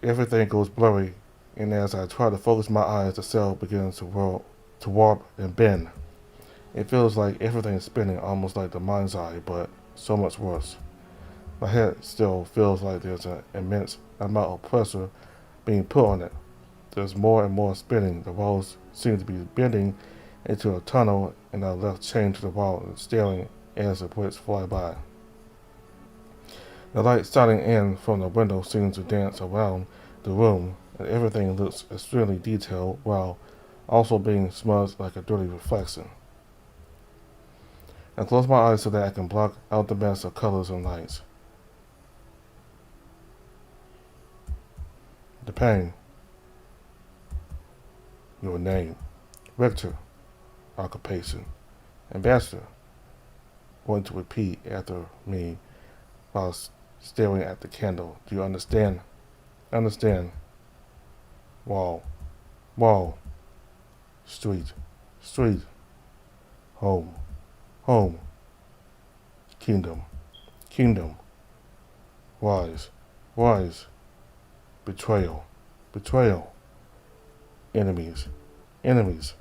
Everything goes blurry, and as I try to focus my eyes, the cell begins to warp and bend. It feels like everything is spinning, almost like the mind's eye, but so much worse. My head still feels like there's an immense amount of pressure being put on it. There's more and more spinning. The walls seem to be bending into a tunnel, and I'm left chained to the wall and staring as the bullets fly by. The light shining in from the window seems to dance around the room, and everything looks extremely detailed while also being smudged like a dirty reflection. I close my eyes so that I can block out the mess of colors and lights. The pain. Your name. Rector. Occupation. Ambassador. Going to repeat after me while staring at the candle. Do you understand? Understand. Wall. Wall. Street. Street. Home. Home. Kingdom. Kingdom. Wise. Wise. Betrayal. Betrayal. Enemies. Enemies.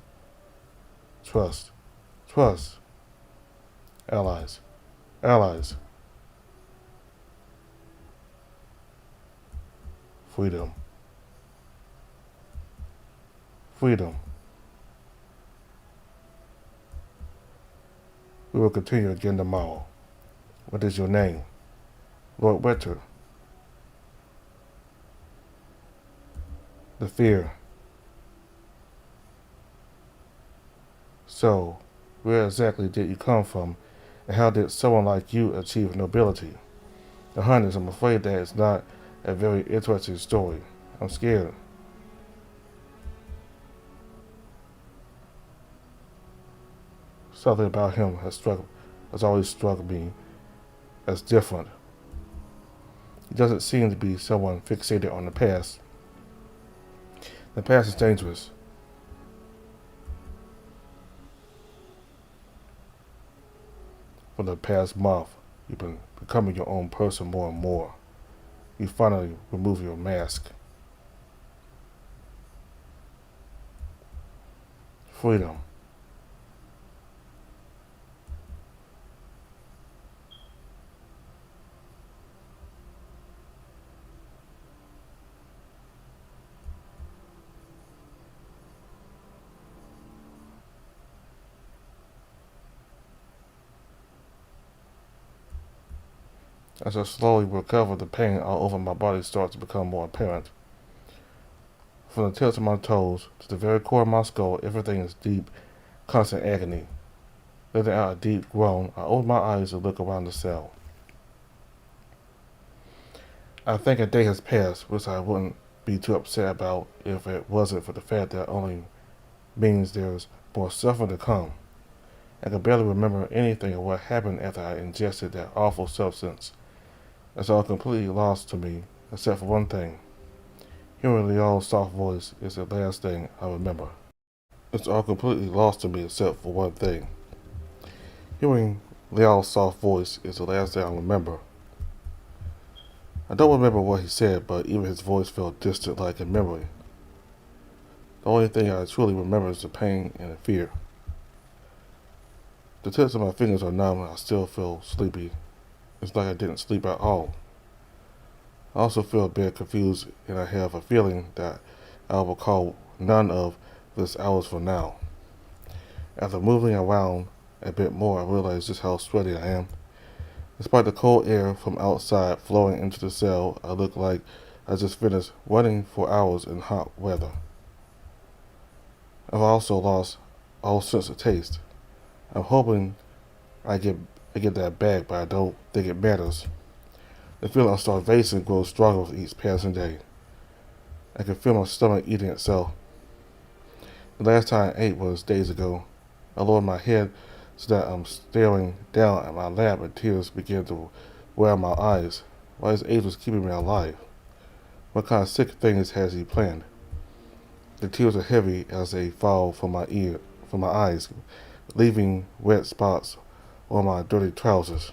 Trust. Trust. Allies. Allies. Freedom. Freedom. We will continue again tomorrow. What is your name? Lord Rector. The fear. So, where exactly did you come from, and how did someone like you achieve nobility? The Hunters, I'm afraid that it's not a very interesting story. I'm scared. Something about him has always struck me as different. He doesn't seem to be someone fixated on the past. The past is dangerous. For the past month, you've been becoming your own person more and more. You finally remove your mask. Freedom. As I slowly recover, the pain all over my body starts to become more apparent. From the tips of my toes to the very core of my skull, everything is deep, constant agony. Letting out a deep groan, I open my eyes to look around the cell. I think a day has passed, which I wouldn't be too upset about if it wasn't for the fact that it only means there's more suffering to come. I can barely remember anything of what happened after I ingested that awful substance. It's all completely lost to me, except for one thing. Hearing Lyre's soft voice is the last thing I remember. It's all completely lost to me except for one thing. Hearing Lyre's soft voice is the last thing I remember. I don't remember what he said, but even his voice felt distant like a memory. The only thing I truly remember is the pain and the fear. The tips of my fingers are numb and I still feel sleepy. It's like I didn't sleep at all. I also feel a bit confused, and I have a feeling that I will recall none of this hours from now. After moving around a bit more, I realize just how sweaty I am. Despite the cold air from outside flowing into the cell, I look like I just finished running for hours in hot weather. I've also lost all sense of taste. I'm hoping I get that back, but I don't think it matters. The feeling of starvation grows stronger with each passing day. I can feel my stomach eating itself. The last time I ate was days ago. I lowered my head so that I'm staring down at my lap and tears begin to well my eyes. Why is Angels keeping me alive? What kind of sick things has he planned? The tears are heavy as they fall from my eyes, leaving wet spots on my dirty trousers.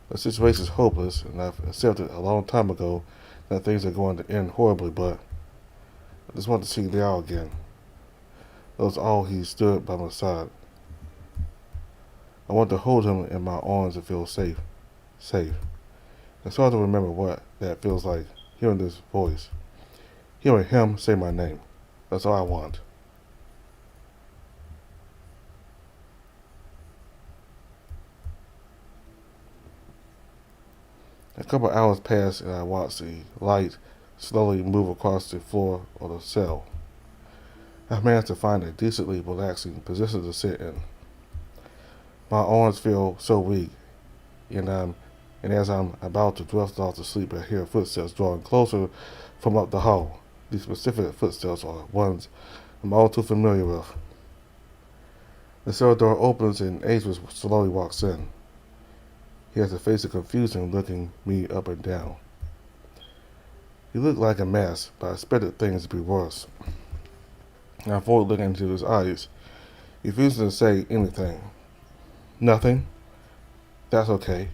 The situation is hopeless, and I've accepted a long time ago that things are going to end horribly, but I just want to see Lyre again. That was all he stood by my side. I want to hold him in my arms and feel safe. Safe. It's hard to remember what that feels like, hearing this voice. Hearing him say my name. That's all I want. A couple hours passed and I watched the light slowly move across the floor of the cell. I managed to find a decently relaxing position to sit in. My arms feel so weak, and as I'm about to drift off to sleep, I hear footsteps drawing closer from up the hall. These specific footsteps are ones I'm all too familiar with. The cell door opens and Ace slowly walks in. He has a face of confusion, looking me up and down. He looked like a mess, but I expected things to be worse. I avoid looking into his eyes. He refuses to say anything. Nothing? That's okay.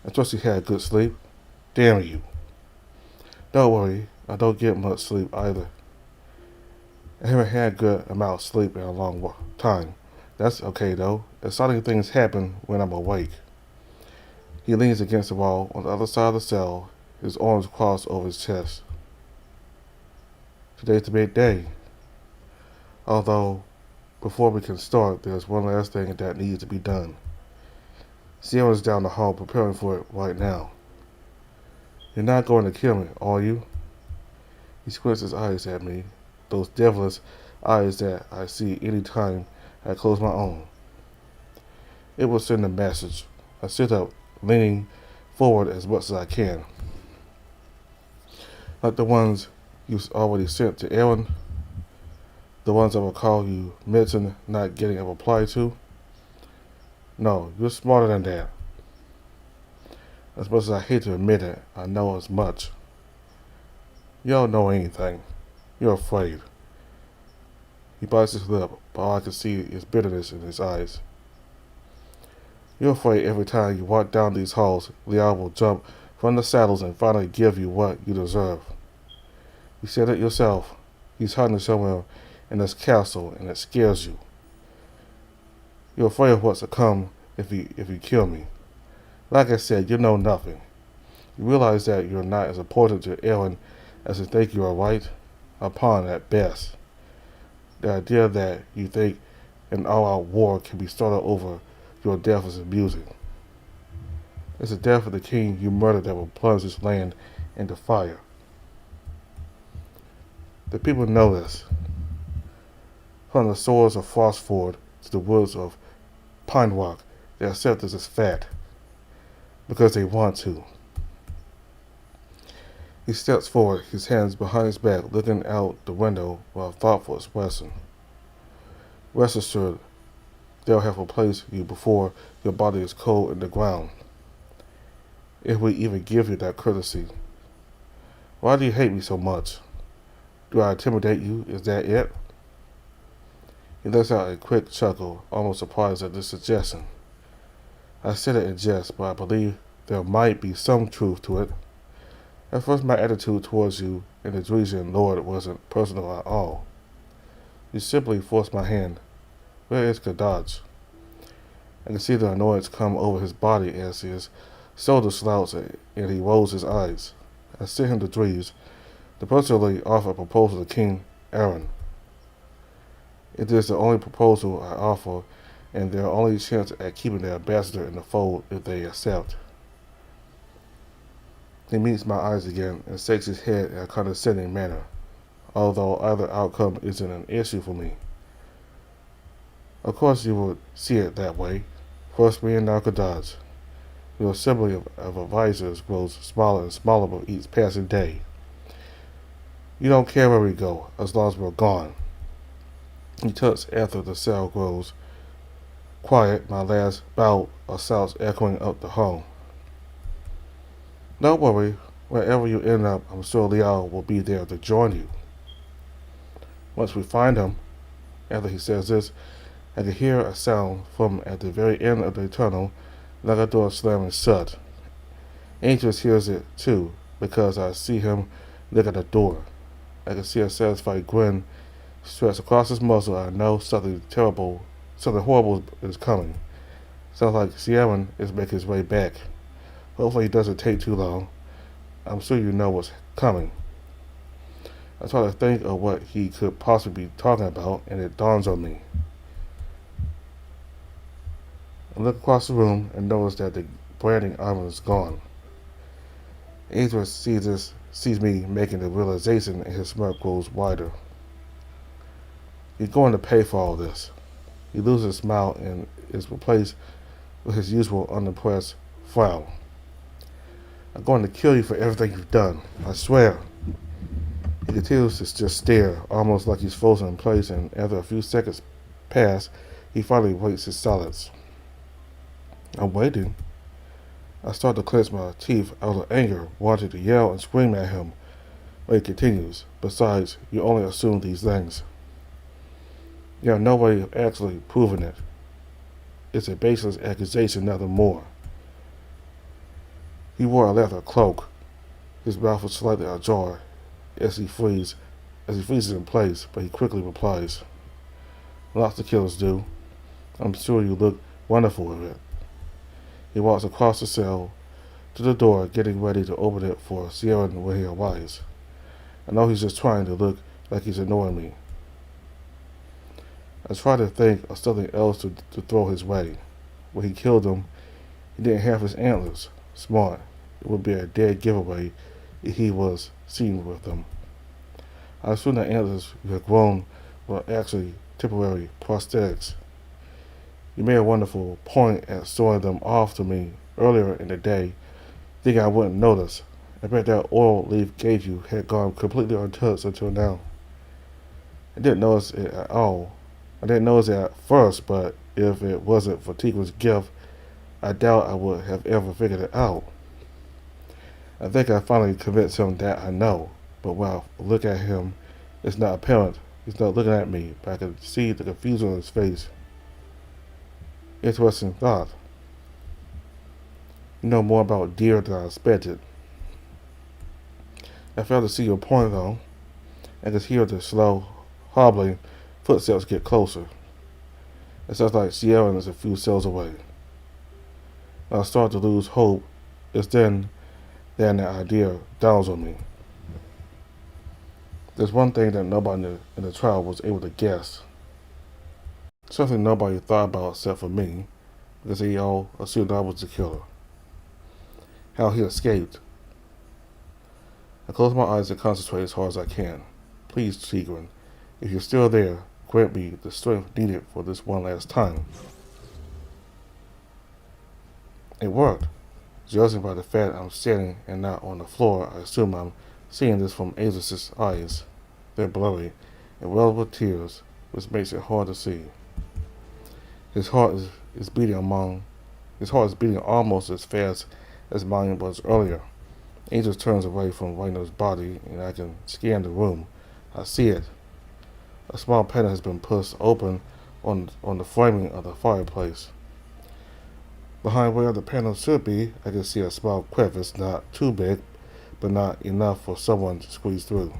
I trust you had good sleep. Damn you. Don't worry, I don't get much sleep either. I haven't had a good amount of sleep in a long time. That's okay though. Exciting things happen when I'm awake. He leans against the wall on the other side of the cell, his arms crossed over his chest. Today's the big day. Although, before we can start, there's one last thing that needs to be done. Sierra's down the hall preparing for it right now. You're not going to kill me, are you? He squints his eyes at me, those devilish eyes that I see any time I close my own. It will send a message. I sit up, leaning forward as much as I can. Like the ones you already sent to Aaron, the ones I will call you mentioned not getting a reply to. No, you're smarter than that. As much as I hate to admit it, I know as much. You don't know anything. You're afraid. He bites his lip, but all I can see is bitterness in his eyes. You're afraid every time you walk down these halls, Lyre will jump from the saddles and finally give you what you deserve. You said it yourself. He's hiding somewhere in this castle, and it scares you. You're afraid of what's to come if you kill me. Like I said, you know nothing. You realize that you're not as important to Aaron as you think you are, right? A pawn at best. The idea that you think an all-out war can be started over your death is amusing. It's the death of the king you murdered that will plunge this land into fire. The people know this. From the swords of Frostford to the woods of Pine Rock, they accept this as fact. Because they want to. He steps forward, his hands behind his back, looking out the window with a thoughtful expression. Rest assured, they'll have replaced you before your body is cold in the ground. If we even give you that courtesy. Why do you hate me so much? Do I intimidate you? Is that it? He lets out a quick chuckle, almost surprised at this suggestion. I said it in jest, but I believe there might be some truth to it. At first my attitude towards you and the Drusian Lord wasn't personal at all. You simply forced my hand. Where is Kadaj? I can see the annoyance come over his body as his shoulders slouch and he rolls his eyes. I sent him to Drees to personally offer a proposal to King Aaron. It is the only proposal I offer, and their only chance at keeping their ambassador in the fold if they accept. He meets my eyes again and shakes his head in a condescending manner, although either outcome isn't an issue for me. Of course you would see it that way. First me and now Kadaj. Your assembly of advisors grows smaller and smaller with each passing day. You don't care where we go, as long as we're gone. He tucks after the cell grows quiet, my last bout of shouts echoing up the hall. Don't worry, wherever you end up, I'm sure Lyre will be there to join you. Once we find him, after he says this, I can hear a sound from at the very end of the tunnel, like a door slamming shut. Angel hears it too, because I see him look at the door. I can see a satisfied grin stretch across his muzzle. I know something horrible is coming. Sounds like Sierra is making his way back. Hopefully it doesn't take too long. I'm sure you know what's coming. I try to think of what he could possibly be talking about, and it dawns on me. I look across the room and notice that the branding iron is gone. Angel sees me making the realization, and his smirk grows wider. You're going to pay for all this. He loses his smile and is replaced with his usual unimpressed frown. I'm going to kill you for everything you've done. I swear. He continues to just stare, almost like he's frozen in place, and after a few seconds pass, he finally breaks his silence. I'm waiting. I start to clench my teeth out of anger, wanting to yell and scream at him, but he continues. Besides, you only assume these things. You have no way of actually proving it. It's a baseless accusation, nothing more. He wore a leather cloak. His mouth was slightly ajar as he freezes in place, but he quickly replies, Lots of killers do. I'm sure you look wonderful in it. He walks across the cell to the door, getting ready to open it for Sierra when he arrives. I know he's just trying to look like he's annoying me. I try to think of something else to throw his way. When he killed him, he didn't have his antlers. Smart. It would be a dead giveaway if he was seen with them. I assume the antlers you had grown were actually temporary prosthetics. You made a wonderful point at showing them off to me earlier in the day, thinking I wouldn't notice. I bet that oil leaf gave you had gone completely untouched until now. I didn't notice it at all. I didn't notice it at first, but if it wasn't for Tigra's gift, I doubt I would have ever figured it out. I think I finally convinced him that I know, but when I look at him, it's not apparent. He's not looking at me, but I can see the confusion on his face. Interesting thought. You know more about deer than I expected. I failed to see your point, though. I could hear the slow, hobbling footsteps get closer. It sounds like Sierra is a few cells away. When I start to lose hope, it's then that the idea dawns on me. There's one thing that nobody in the trial was able to guess. Something nobody thought about except for me, because they all assumed I was the killer. How he escaped. I close my eyes and concentrate as hard as I can. Please, Tigran, if you're still there, grant me the strength needed for this one last time. It worked. Judging by the fact I'm standing and not on the floor, I assume I'm seeing this from Aza's eyes. They're blurry and well with tears, which makes it hard to see. His heart is beating almost as fast as mine was earlier. Angel turns away from Rhino's body, and I can scan the room. I see it. A small panel has been pushed open on the framing of the fireplace. Behind where the panel should be, I can see a small crevice, not too big, but not enough for someone to squeeze through.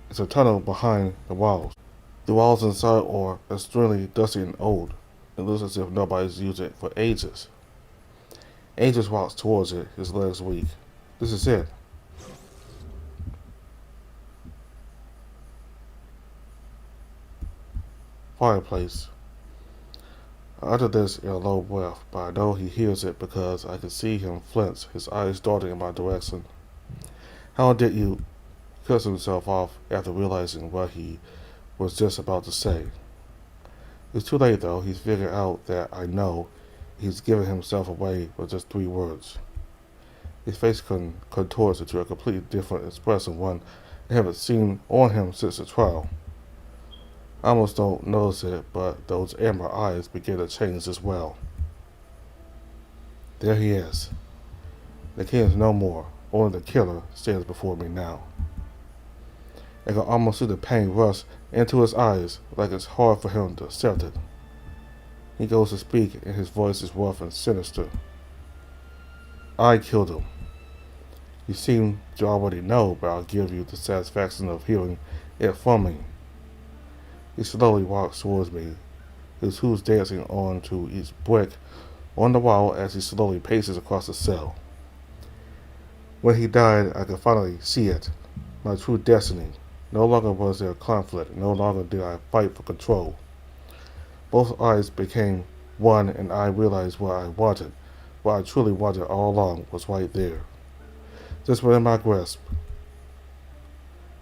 It's a tunnel behind the walls. The walls inside are extremely dusty and old. It looks as if nobody's used it for ages. Angel walks towards it, his legs weak. This is it. Fireplace. I utter this in a low breath, but I know he hears it because I can see him flinch, his eyes darting in my direction. How did you cut himself off after realizing what he was just about to say? It's too late, though. He's figured out that I know. He's given himself away with just 3 words. His face contorts into a completely different expression, one I haven't seen on him since the trial. I almost don't notice it, but those amber eyes begin to change as well. There he is. The king is no more. Only the killer stands before me now. I can almost see the pain rush into his eyes, like it's hard for him to accept it. He goes to speak, and his voice is rough and sinister. I killed him. You seem to already know, but I'll give you the satisfaction of hearing it from me. He slowly walks towards me, his hooves dancing on to each brick on the wall as he slowly paces across the cell. When he died, I could finally see it, my true destiny. No longer was there conflict, no longer did I fight for control. Both eyes became one, and I realized what I wanted, what I truly wanted all along, was right there, just within my grasp.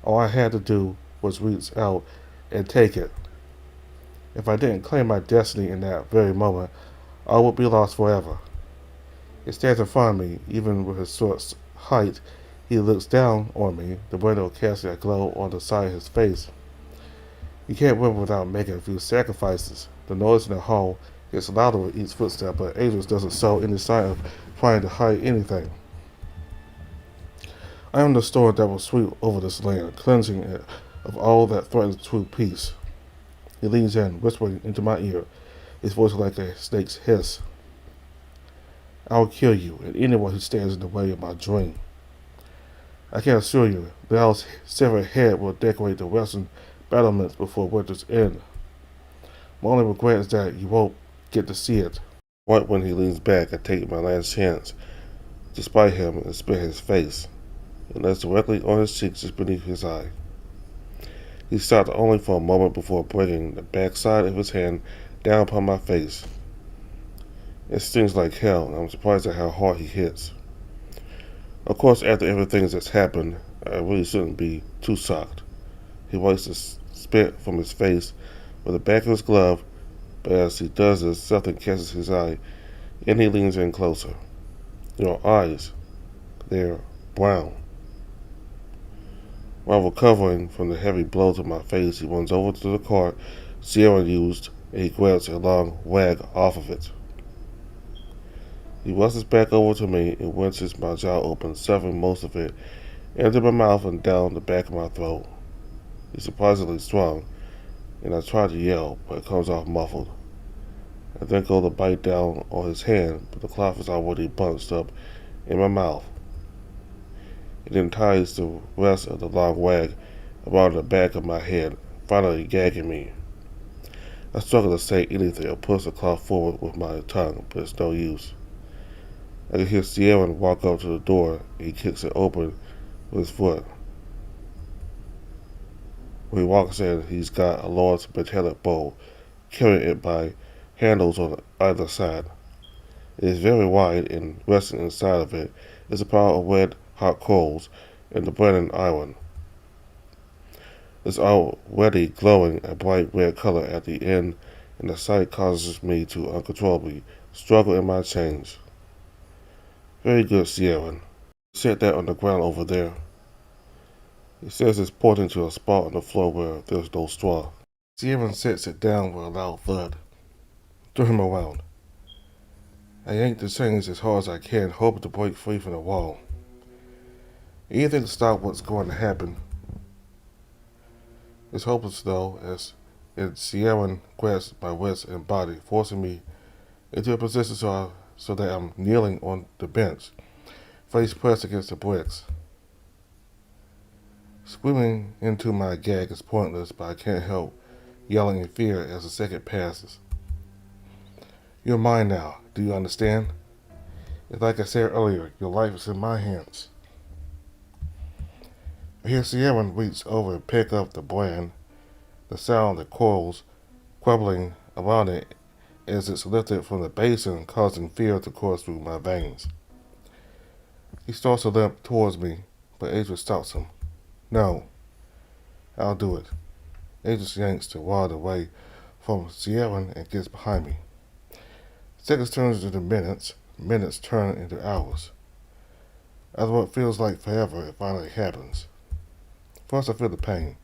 All I had to do was reach out and take it. If I didn't claim my destiny in that very moment, I would be lost forever. He stands in front of me, even with his short height. He looks down on me, the window casting a glow on the side of his face. You can't win without making a few sacrifices. The noise in the hall gets louder with each footstep, but Angels doesn't show any sign of trying to hide anything. I am the storm that will sweep over this land, cleansing it of all that threatens true peace. He leans in, whispering into my ear, his voice like a snake's hiss. I will kill you and anyone who stands in the way of my dream. I can assure you, Lyle's severed head will decorate the western battlements before winter's end. My only regret is that you won't get to see it. Right when he leans back, I take my last chance to spite him and spit his face. It lands directly on his cheek just beneath his eye. He stopped only for a moment before bringing the backside of his hand down upon my face. It stings like hell, and I'm surprised at how hard he hits. Of course, after everything that's happened, I really shouldn't be too shocked. He wipes the spit from his face with the back of his glove, but as he does this, something catches his eye, and he leans in closer. Your eyes, they're brown. While recovering from the heavy blow to my face, he runs over to the cart Sierra used, and he grabs a long rag off of it. He rushes back over to me and wrenches my jaw open, severing most of it into my mouth and down the back of my throat. He's surprisingly strong, and I try to yell, but it comes off muffled. I then go to bite down on his hand, but the cloth is already bunched up in my mouth. It then ties the rest of the long rag around the back of my head, finally gagging me. I struggle to say anything or push the cloth forward with my tongue, but it's no use. I can hear Sierra walk up to the door, and he kicks it open with his foot. When he walks in, he's got a large metallic bowl, carrying it by handles on either side. It is very wide, and resting inside of it is a pile of red hot coals and the burning iron. It's already glowing a bright red color at the end, and the sight causes me to uncontrollably struggle in my chains. Very good, Sierra. Set that on the ground over there. He says it's pointing to a spot on the floor where there's no straw. Sierra sets it down with a loud thud. Throw him around. I yank the chains as hard as I can, hoping to break free from the wall. Anything to stop what's going to happen. It's hopeless though, as Sierra grasps my wrist and body, forcing me into a position so that I'm kneeling on the bench, face pressed against the bricks. Screaming into my gag is pointless, but I can't help yelling in fear as the second passes. You're mine now, do you understand? And like I said earlier, your life is in my hands. I hear Sierra reach over and pick up the brand, the sound of the coils crumbling around it as it's lifted from the basin, causing fear to course through my veins. He starts to limp towards me, but Adrian stops him. No, I'll do it. Adrian yanks the rod away from Sierra and gets behind me. Seconds turns into minutes, minutes turn into hours. After what feels like forever, it finally happens. First I feel the pain.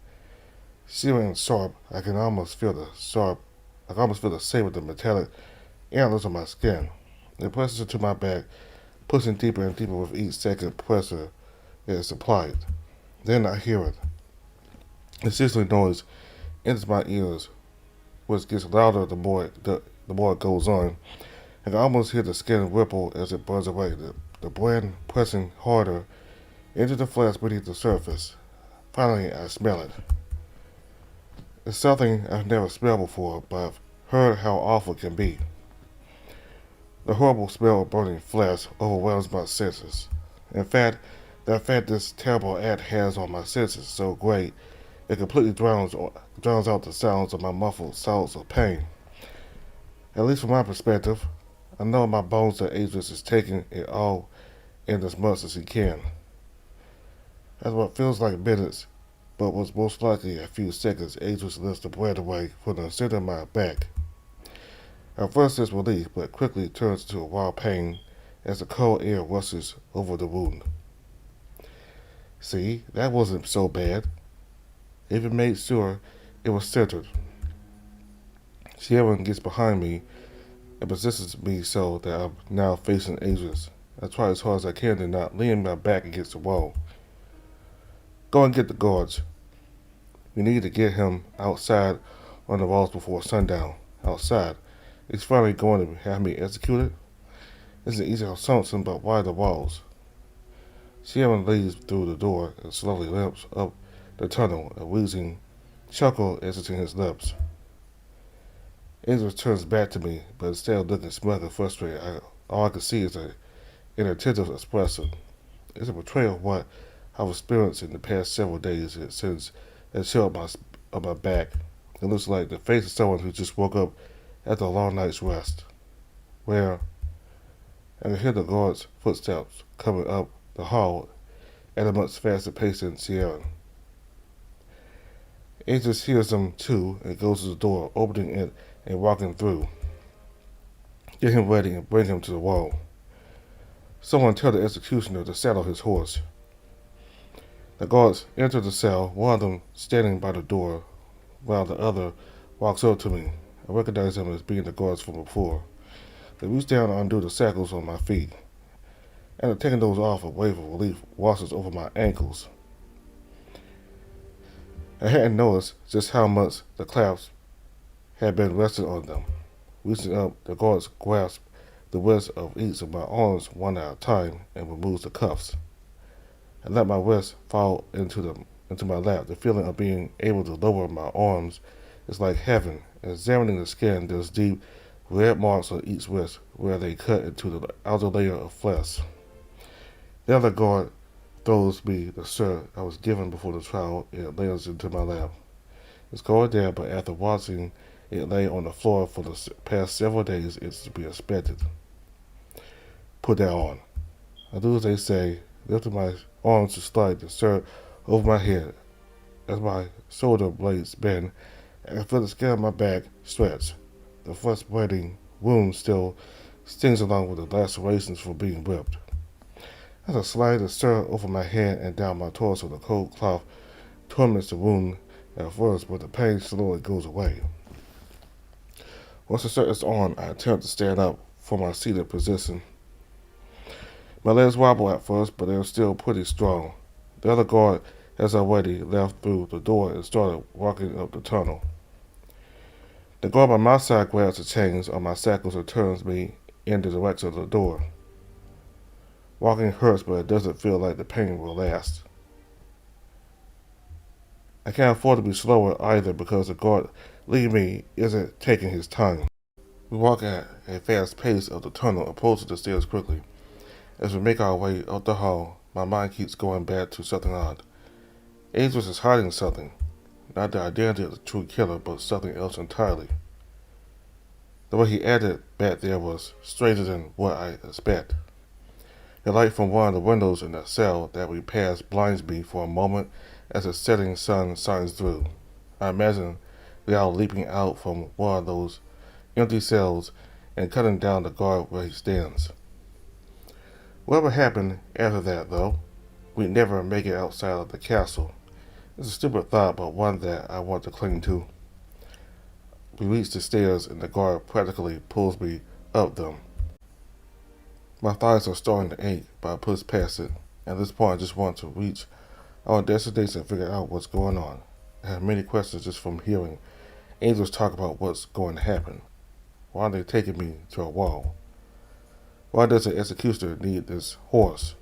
Searing and sharp, I can almost feel the same with the metallic antlers on my skin. It presses into my back, pushing deeper and deeper with each second pressure it is applied. Then I hear it. The sizzling noise enters my ears, which gets louder the more the more it goes on. I can almost hear the skin ripple as it burns away, the brand pressing harder into the flesh beneath the surface. Finally, I smell it. It's something I've never smelled before, but I've heard how awful it can be. The horrible smell of burning flesh overwhelms my senses. In fact, the effect this terrible act has on my senses is so great, it completely drowns out the sounds of my muffled sobs of pain. At least from my perspective, I know in my bones that Aegis is taking it all in as much as he can. That's what feels like minutes, but was most likely a few seconds. Aegis lifts the bread away from the center of my back. At first there's relief, but quickly turns into a wild pain as the cold air rushes over the wound. See, that wasn't so bad. It even made sure it was centered. Sharon gets behind me and positions me so that I'm now facing Aegis. I try as hard as I can to not lean my back against the wall. Go and get the guards. We need to get him outside on the walls before sundown. Outside. He's finally going to have me executed? It's an easy assumption, but why the walls? Sharon leads through the door and slowly limps up the tunnel, a wheezing chuckle exiting his lips. Aegis turns back to me, but instead of looking smug and frustrated, all I can see is an inattentive expression. It's a portrayal of what I've experienced in the past several days. It sends a chill up my back. It looks like the face of someone who just woke up after a long night's rest. Where I can hear the guard's footsteps coming up the hall at a much faster pace than Sierra. Aegis hears them too and goes to the door, opening it and walking through. Get him ready and bring him to the wall. Someone tell the executioner to saddle his horse. The guards enter the cell, one of them standing by the door, while the other walks up to me. I recognize them as being the guards from before. They reach down and undo the shackles on my feet. And taking those off, a wave of relief washes over my ankles. I hadn't noticed just how much the clasps had been resting on them. Reaching up, the guards grasp the wrists of each of my arms one at a time and removes the cuffs. I let my wrists fall into my lap. The feeling of being able to lower my arms is like heaven. Examining the skin, there's deep red marks on each wrist where they cut into the outer layer of flesh. The other guard throws me the shirt I was given before the trial and it lands into my lap. It's cold there, but after watching it lay on the floor for the past several days, it's to be expected. Put that on. I do as they say, lifting my arms to slide the shirt over my head. As my shoulder blades bend, I can feel the skin of my back stretch. The frustrating wound still stings along with the lacerations from being whipped. As I slide the shirt over my head and down my torso, the cold cloth torments the wound at first, but the pain slowly goes away. Once the shirt is on, I attempt to stand up from my seated position. My legs wobble at first, but they're still pretty strong. The other guard has already left through the door and started walking up the tunnel. The guard by my side grabs the chains on my shackles and turns me in the direction of the door. Walking hurts, but it doesn't feel like the pain will last. I can't afford to be slower either because the guard leading me isn't taking his time. We walk at a fast pace of the tunnel, approaching the stairs quickly. As we make our way up the hall, my mind keeps going back to something odd. Aegis is hiding something. Not the identity of the true killer, but something else entirely. The way he acted back there was stranger than what I expect. The light from one of the windows in the cell that we passed blinds me for a moment as the setting sun shines through. I imagine we are leaping out from one of those empty cells and cutting down the guard where he stands. Whatever happened after that, though, we'd never make it outside of the castle. It's a stupid thought, but one that I want to cling to. We reach the stairs and the guard practically pulls me up them. My thighs are starting to ache, but I push past it. At this point, I just want to reach our destination and figure out what's going on. I have many questions just from hearing angels talk about what's going to happen. Why are they taking me to a wall? Why does the executioner need this horse?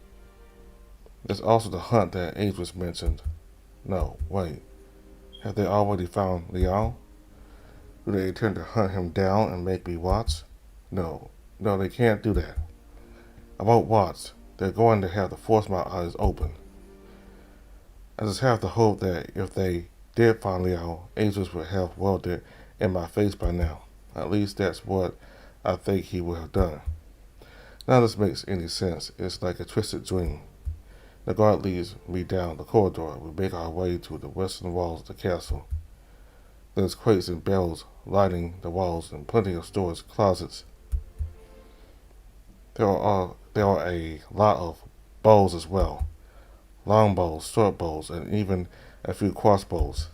There's also the hunt that Idris mentioned. No, wait. Have they already found Lyre? Do they intend to hunt him down and make me watch? No, they can't do that. I won't watch. They're going to have to force my eyes open. I just have to hope that if they did find Lyre, Idris would have welded in my face by now. At least that's what I think he would have done. None of this makes any sense. It's like a twisted dream. The guard leads me down the corridor. We make our way to the western walls of the castle. There's crates and barrels lining the walls and plenty of storage closets. There are a lot of bows as well. Long bows, short bows, and even a few crossbows.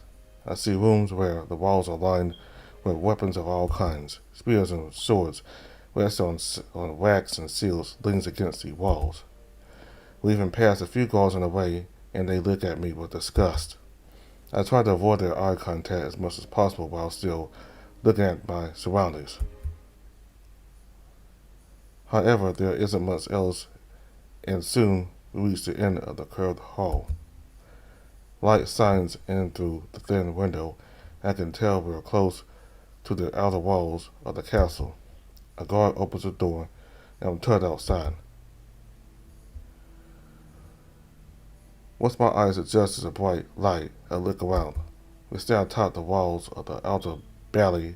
I see rooms where the walls are lined with weapons of all kinds. Spears and swords rest on racks and seals leans against the walls. We even pass a few guards on the way, and they look at me with disgust. I try to avoid their eye contact as much as possible while still looking at my surroundings. However, there isn't much else, and soon we reach the end of the curved hall. Light shines in through the thin window. I can tell we're close to the outer walls of the castle. A guard opens the door, and I'm turned outside. Once my eyes adjust to the bright light, I look around. We stand atop the walls of the outer bailey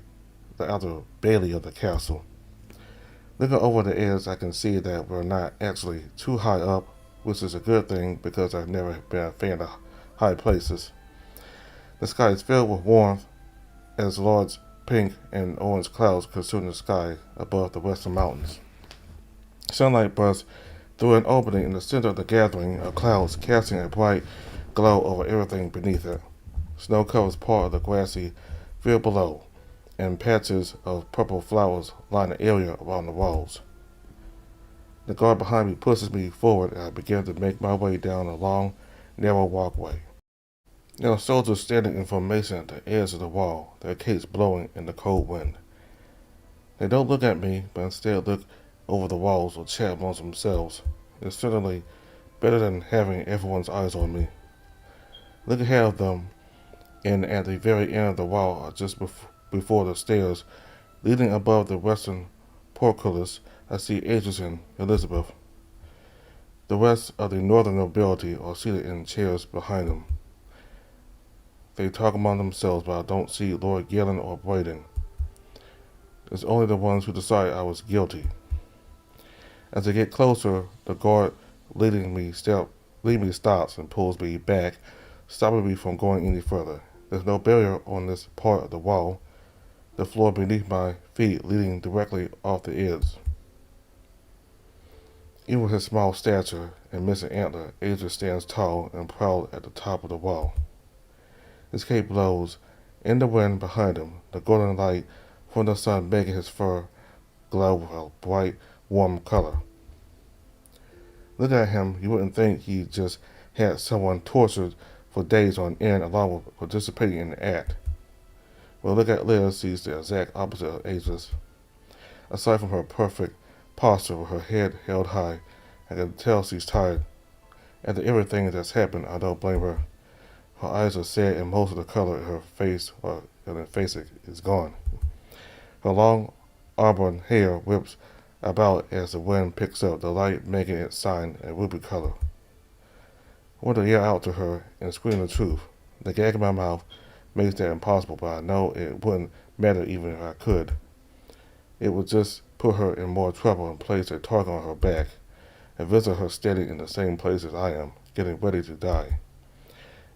of the castle. Looking over the edge, I can see that we're not actually too high up, which is a good thing because I've never been a fan of high places. The sky is filled with warmth as large pink and orange clouds consume the sky above the western mountains. Sunlight bursts through an opening in the center of the gathering of clouds, casting a bright glow over everything beneath it. Snow covers part of the grassy field below, and patches of purple flowers line the area around the walls. The guard behind me pushes me forward, and I begin to make my way down a long, narrow walkway. There are soldiers standing in formation at the edge of the wall, their capes blowing in the cold wind. They don't look at me, but instead look over the walls or chat amongst themselves. It's certainly better than having everyone's eyes on me. Look ahead of them, and at the very end of the wall, just before the stairs leading above the western portcullis, I see Idris and Elizabeth. The rest of the northern nobility are seated in chairs behind them. They talk among themselves, but I don't see Lord Galen or Braden. It's only the ones who decide I was guilty. As I get closer, the guard leading me stops and pulls me back, stopping me from going any further. There's no barrier on this part of the wall, the floor beneath my feet leading directly off the edge. Even with his small stature and missing antler, Idris stands tall and proud at the top of the wall. His cape blows in the wind behind him, the golden light from the sun making his fur glow with a bright, warm color. Looking at him, you wouldn't think he just had someone tortured for days on end along with participating in the act. Well, look at Lyre, sees the exact opposite of Idris. Aside from her perfect posture with her head held high, I can tell she's tired. After everything that's happened, I don't blame her. Her eyes are sad and most of the color in her face is gone. Her long auburn hair whips about as the wind picks up, the light making it shine a ruby color. I want to yell out to her and scream the truth. The gag in my mouth makes that impossible, but I know it wouldn't matter even if I could. It would just put her in more trouble and place a target on her back, and visit her standing in the same place as I am, getting ready to die.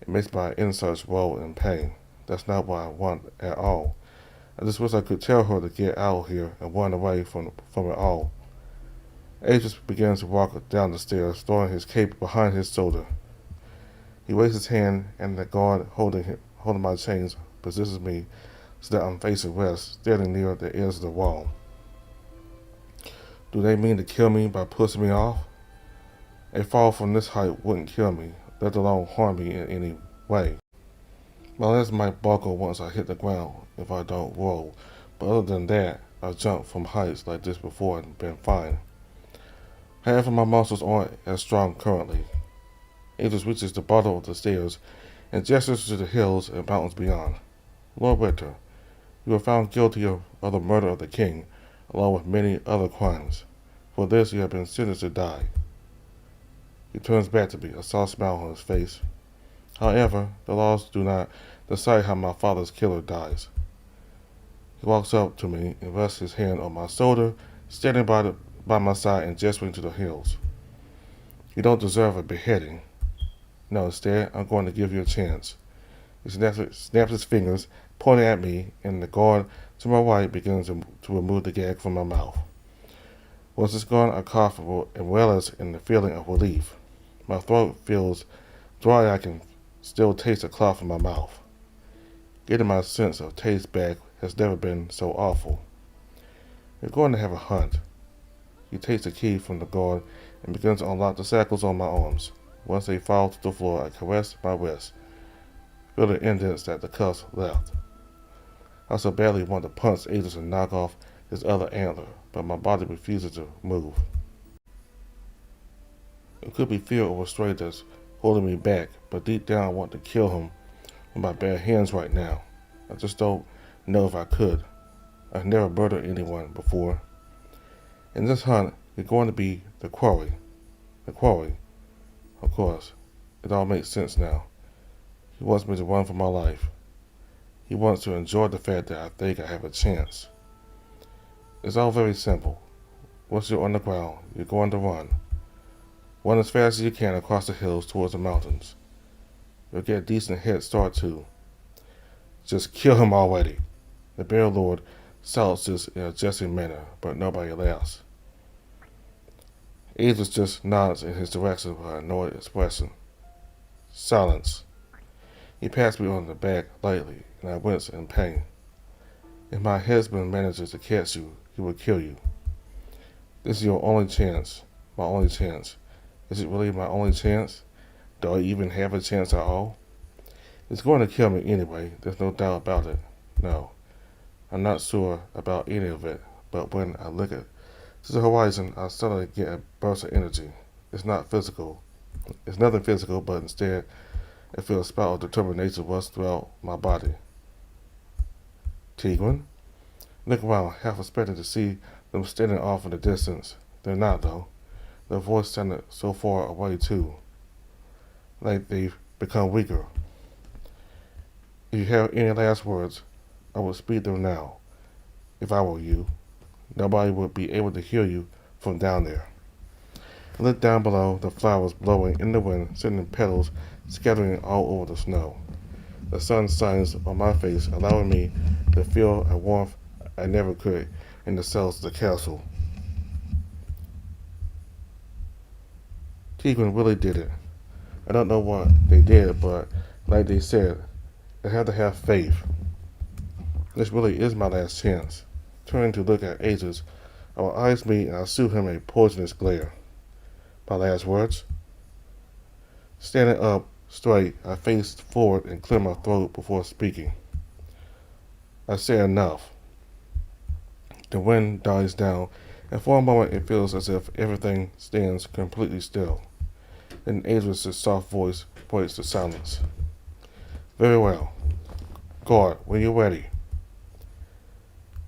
It makes my insides roll in pain. That's not what I want at all. I just wish I could tell her to get out of here and run away from it all. Idris begins to walk down the stairs, throwing his cape behind his shoulder. He raises his hand, and the guard holding my chains positions me so that I'm facing west, standing near the edge of the wall. Do they mean to kill me by pushing me off? A fall from this height wouldn't kill me, let alone harm me in any way. My legs might buckle once I hit the ground if I don't roll, but other than that, I've jumped from heights like this before and been fine. However, my muscles aren't as strong currently. Angels reaches the bottom of the stairs and gestures to the hills and mountains beyond. Lord Winter, you were found guilty of the murder of the king, along with many other crimes. For this, you have been sentenced to die. He turns back to me, a soft smile on his face. However, the laws do not decide how my father's killer dies. He walks up to me and rests his hand on my shoulder, standing by my side and gesturing to the hills. You don't deserve a beheading. No, instead, I'm going to give you a chance. He snaps his fingers, pointing at me, and the guard to my right begins to remove the gag from my mouth. Once it's gone, I cough and relish in the feeling of relief. My throat feels dry. I can still taste the cloth in my mouth. Getting my sense of taste back has never been so awful. We're going to have a hunt. He takes the key from the guard and begins to unlock the shackles on my arms. Once they fall to the floor, I caress my wrist, feel the indents that the cuffs left. I so badly want to punch Aegis and knock off his other antler, but my body refuses to move. It could be fear or restraint that's holding me back, but deep down I want to kill him with my bare hands right now. I just don't know if I could. I've never murdered anyone before. In this hunt, you're going to be the quarry. The quarry. Of course, it all makes sense now. He wants me to run for my life. He wants to enjoy the fact that I think I have a chance. It's all very simple. Once you're on the ground, you're going to run. Run as fast as you can across the hills towards the mountains. You'll get a decent head start too. Just kill him already. The Bear Lord shouts this in a jesting manner, but nobody laughs. Aegis just nods in his direction with an annoyed expression. Silence. He passed me on the back lightly, and I wince in pain. If my husband manages to catch you, he will kill you. This is your only chance. My only chance. Is it really my only chance? Do I even have a chance at all? It's going to kill me anyway, there's no doubt about it. No, I'm not sure about any of it, but when I look to the horizon, I suddenly get a burst of energy. It's not physical. It's nothing physical, but instead, I feel a spout of determination rush throughout my body. Tigran? Look around, half expecting to see them standing off in the distance. They're not, though. Their voice sounded so far away, too. Like they've become weaker. If you have any last words, I would speak them now. If I were you, nobody would be able to hear you from down there. I look down below, the flowers blowing in the wind, sending petals scattering all over the snow. The sun shines on my face, allowing me to feel a warmth I never could in the cells of the castle. Tigran really did it. I don't know what they did, but like they said, I have to have faith. This really is my last chance. Turning to look at Aegis, our eyes meet and I shoot him a poisonous glare. My last words? Standing up straight, I face forward and clear my throat before speaking. I say enough. The wind dies down, and for a moment it feels as if everything stands completely still. Then Aegis' soft voice breaks the silence. Very well. Guard, when you're ready.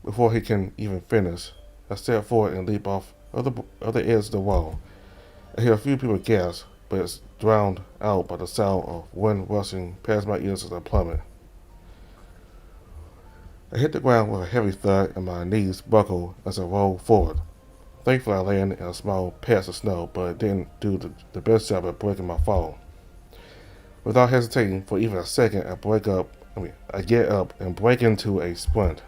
Before he can even finish, I step forward and leap off other edge of the wall. I hear a few people gasp, but it's drowned out by the sound of wind rushing past my ears as I plummet. I hit the ground with a heavy thud and my knees buckle as I roll forward. Thankfully I land in a small patch of snow, but it didn't do the best job at breaking my fall. Without hesitating for even a second, I get up and break into a sprint.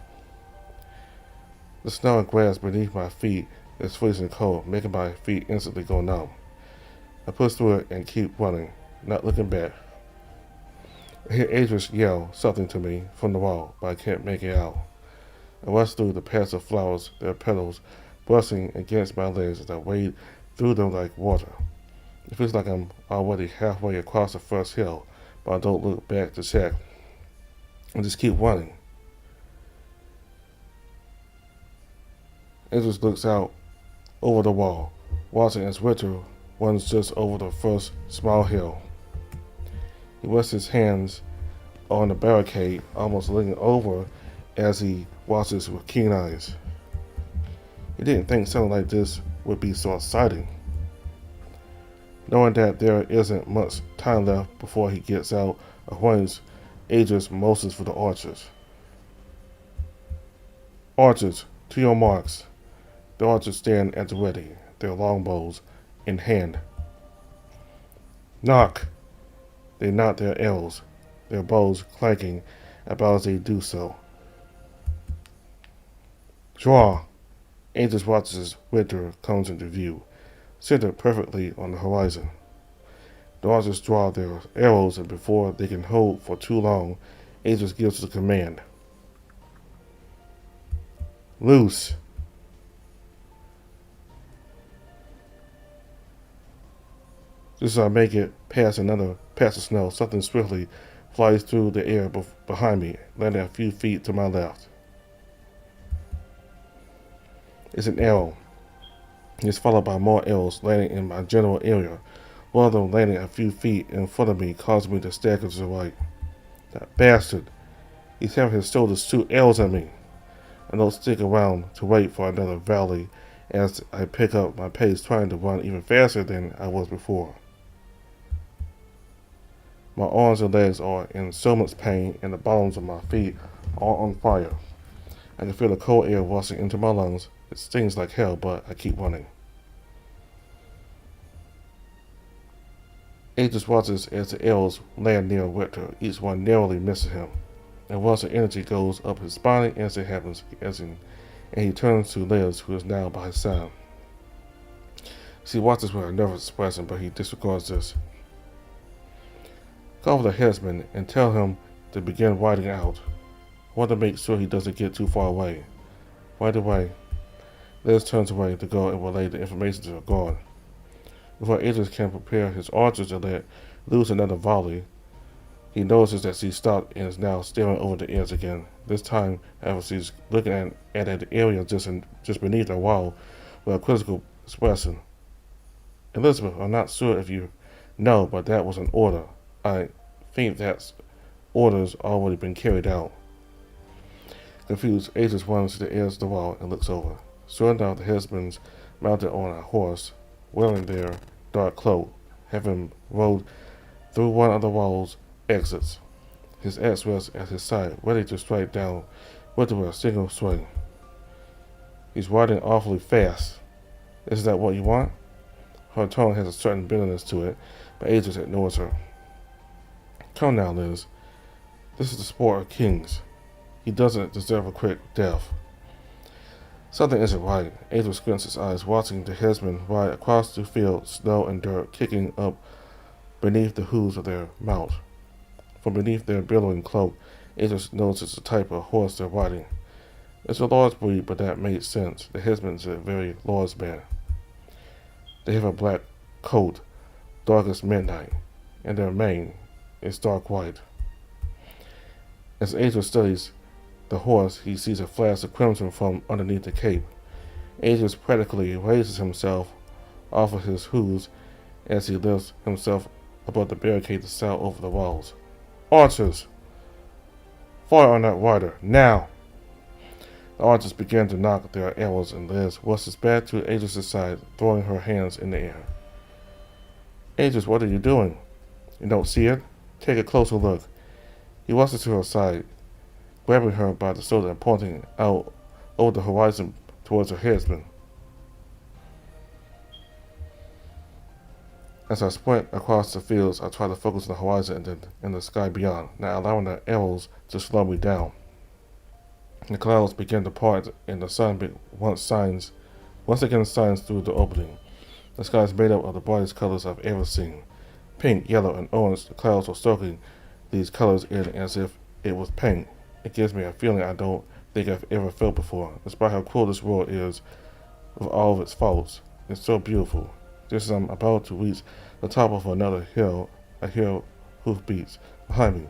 The snow and grass beneath my feet is freezing cold, making my feet instantly go numb. I push through it and keep running, not looking back. I hear Aegis yell something to me from the wall, but I can't make it out. I rush through the patch of flowers, their petals brushing against my legs as I wade through them like water. It feels like I'm already halfway across the first hill, but I don't look back to check. I just keep running. Aegis looks out over the wall, watching as winter runs just over the first small hill. He rests his hands on the barricade, almost leaning over as he watches with keen eyes. He didn't think something like this would be so exciting. Knowing that there isn't much time left before he gets out, appoints Aegis motions for the archers. Archers, to your marks. The archers stand at the ready, their longbows in hand. Knock! They knock their arrows, their bows clanking about as they do so. Draw! Aegis watches as winter comes into view, centered perfectly on the horizon. The archers draw their arrows, and before they can hold for too long, Aegis gives the command. Loose! Just as I make it past the snow, something swiftly flies through the air behind me, landing a few feet to my left. It's an arrow. It's followed by more arrows landing in my general area. One of them landing a few feet in front of me, causing me to stagger to the right. That bastard! He's having his shoulders shoot arrows at me. I don't stick around to wait for another volley as I pick up my pace, trying to run even faster than I was before. My arms and legs are in so much pain, and the bottoms of my feet are on fire. I can feel the cold air rushing into my lungs. It stings like hell, but I keep running. Aegis watches as the arrows land near Winter, each one narrowly missing him. And once the energy goes up his spine as it happens, and he turns to Liz, who is now by his side. She watches with a nervous expression, but he disregards this. Call for the headsman and tell him to begin riding out. I want to make sure he doesn't get too far away. Right away. Liz turns away to go and relay the information to the guard. Before Aegis can prepare his archers to let loose another volley, he notices that she stopped and is now staring over the edge again. This time, however, she's looking at an area just beneath the wall with a quizzical expression. Elizabeth, I'm not sure if you know, but that was an order. I think that order's already been carried out. Confused, Aegis runs to the edge of the wall and looks over. Sure enough, the headsman's mounted on a horse, wearing their dark cloak, having rode through one of the wall's exits. His axe rests at his side, ready to strike down with a single swing. He's riding awfully fast. Is that what you want? Her tone has a certain bitterness to it, but Aegis ignores her. Come now, Liz. This is the sport of kings. He doesn't deserve a quick death. Something isn't right. Aegis squints his eyes, watching the headsmen ride across the field, snow and dirt kicking up beneath the hooves of their mount. From beneath their billowing cloak, Aegis notices the type of horse they're riding. It's a large breed, but that made sense. The headsman is a very large man. They have a black coat, dark as midnight, and their mane is dark white. As Aegis studies the horse, he sees a flash of crimson from underneath the cape. Aegis practically raises himself off of his hooves as he lifts himself above the barricade to sail over the walls. Archers! Fire on that rider, now! The archers begin to knock their arrows, and Liz rushes back to Aegis' side, throwing her hands in the air. Aegis, what are you doing? You don't see it? Take a closer look. He rushes to her side, grabbing her by the shoulder and pointing out over the horizon towards her headsman. As I sprint across the fields, I try to focus on the horizon and the sky beyond, not allowing the arrows to slow me down. The clouds begin to part, and the sun once again shines through the opening. The sky is made up of the brightest colors I've ever seen. Pink, yellow, and orange, the clouds are soaking these colors in as if it was paint. It gives me a feeling I don't think I've ever felt before, despite how cruel this world is with all of its faults. It's so beautiful. Just as I'm about to reach the top of another hill, I hear hoofbeats behind me.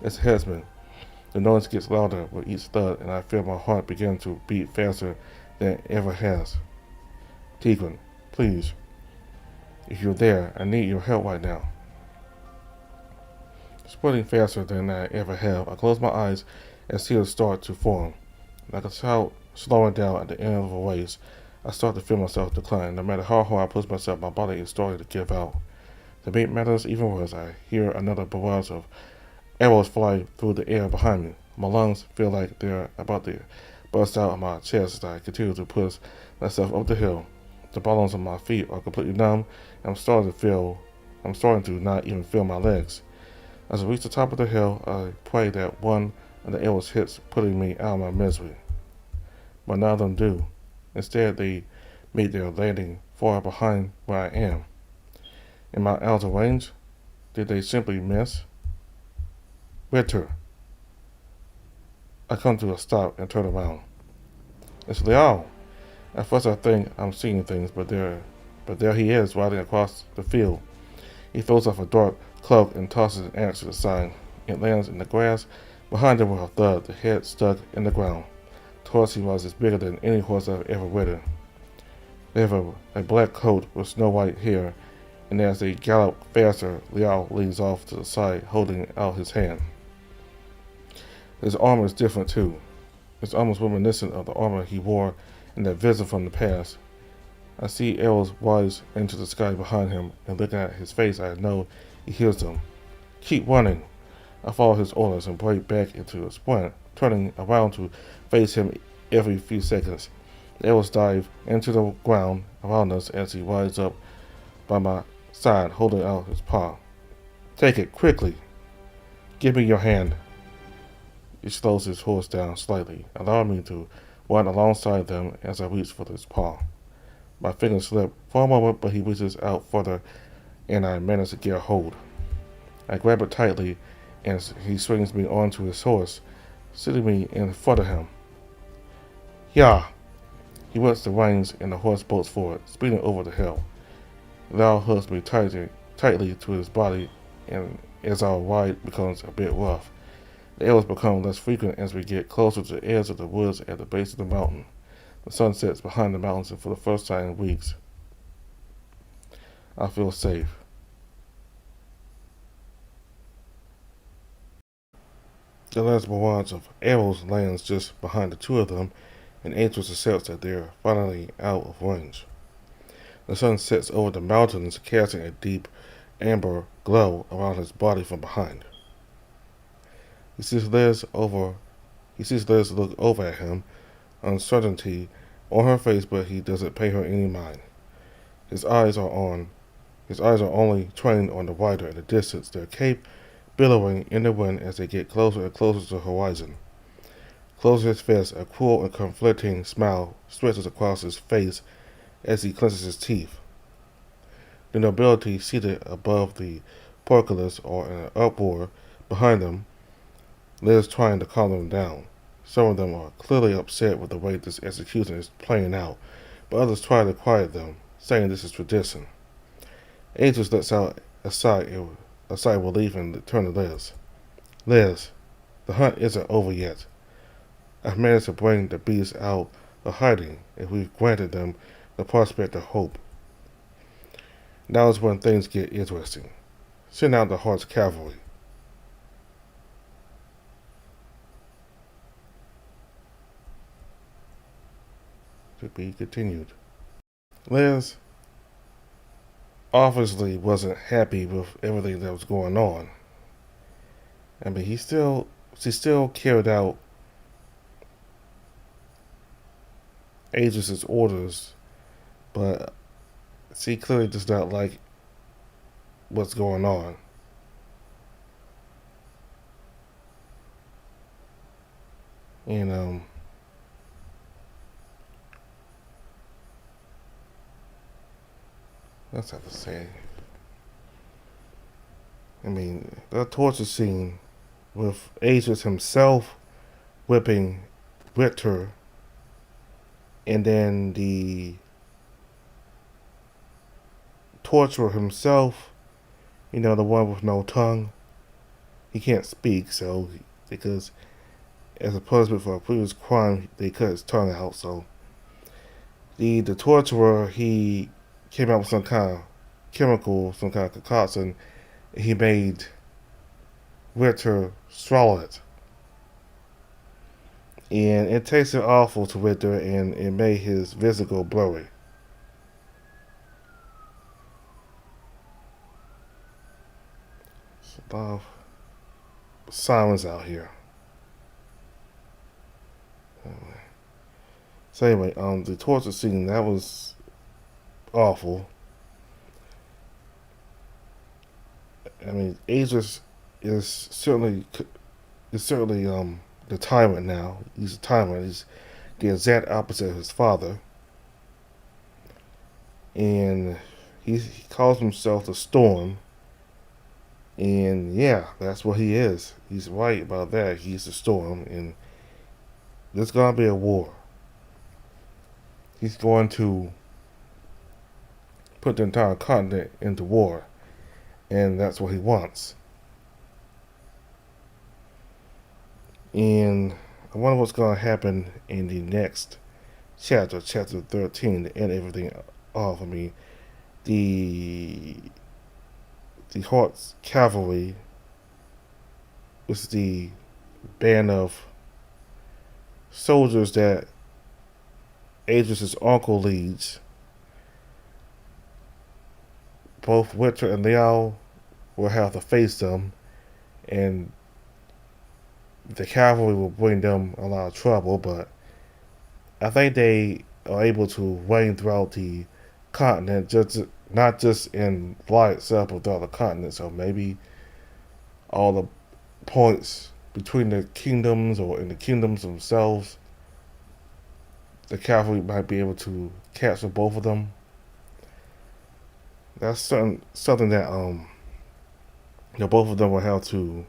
It's the headsman. The noise gets louder with each thud, and I feel my heart begin to beat faster than it ever has. Tigran, please, if you're there, I need your help right now. Spreading faster than I ever have, I close my eyes as tears start to form. Like a child slowing down at the end of a race, I start to feel myself decline. No matter how hard I push myself, my body is starting to give out. To make matters even worse, I hear another barrage of arrows fly through the air behind me. My lungs feel like they're about to burst out of my chest as I continue to push myself up the hill. The bottoms of my feet are completely numb, and I'm starting to not even feel my legs. As I reach the top of the hill, I pray that one of the arrows hits, putting me out of my misery. But none of them do. Instead, they make their landing far behind where I am. Am I out of range? Did they simply miss? Ritter. I come to a stop and turn around. It's Lyre. At first I think I'm seeing things, but there he is, riding across the field. He throws off a dark cloak and tosses an axe to the side. It lands in the grass. Behind him with a thud, the head stuck in the ground. The horse he rides is bigger than any horse I've ever ridden. They have a black coat with snow-white hair, and as they gallop faster, Lyre leans off to the side, holding out his hand. His armor is different too. It's almost reminiscent of the armor he wore in that visit from the past. I see arrows rise into the sky behind him, and looking at his face, I know he hears them. Keep running. I follow his orders and break back into a sprint, turning around to face him every few seconds. The arrows dive into the ground around us as he rides up by my side, holding out his paw. Take it, quickly. Give me your hand. He slows his horse down slightly, allowing me to run alongside them as I reach for his paw. My fingers slip for a moment, but he reaches out further, and I manage to get a hold. I grab it tightly, and he swings me onto his horse, sitting me in front of him. Yah! He whips the reins, and the horse bolts forward, speeding over the hill. Lyre hooks me tightly to his body, and as our ride becomes a bit rough, the arrows become less frequent as we get closer to the edge of the woods at the base of the mountain. The sun sets behind the mountains, and for the first time in weeks, I feel safe. The last barrage of arrows lands just behind the two of them, and Angels accepts that they're finally out of range. The sun sets over the mountains, casting a deep amber glow around his body from behind. He sees Liz look over at him, uncertainty on her face, but he doesn't pay her any mind. His eyes are only trained on the rider in the distance, their cape billowing in the wind as they get closer and closer to the horizon. Closing his fist, a cruel and conflicting smile stretches across his face as he clenches his teeth. The nobility seated above the portcullis are in an uproar behind them, Liz trying to calm them down. Some of them are clearly upset with the way this execution is playing out, but others try to quiet them, saying this is tradition. Angels lets out a sigh of relief and turn to Liz. Liz, the hunt isn't over yet. I've managed to bring the beasts out of hiding, and we've granted them the prospect of hope. Now is when things get interesting. Send out the Heart's cavalry. To be continued. Liz obviously wasn't happy with everything that was going on. I mean, she still carried out Aegis' orders, but she clearly does not like what's going on. And that's how to say. I mean, the torture scene with Aegis himself whipping Ritter, and then the torturer himself, the one with no tongue. He can't speak, so because as a punishment for a previous crime, they cut his tongue out. So The torturer, he came out with some kind of chemical, some kind of concoction. He made Ritter swallow it, and it tasted awful to Ritter, and it made his vision go blurry. It's a lot of silence out here. So anyway, the torture scene that was awful. I mean, Aegis is certainly the tyrant now. He's a tyrant. He's the exact opposite of his father, and he calls himself the Storm. And yeah, that's what he is. He's right about that. He's the Storm, and there's gonna be a war. He's going to put the entire continent into war, and that's what he wants. And I wonder what's going to happen in the next chapter, chapter 13, to end everything off. I mean, the the Horse Cavalry was the band of soldiers that Aegis' uncle leads. Both Winter and Liao will have to face them, and the cavalry will bring them a lot of trouble, but I think they are able to reign throughout the continent, just not just in Lyre itself, but throughout the continent. So maybe all the points between the kingdoms or in the kingdoms themselves, the cavalry might be able to capture both of them. That's something that both of them will have to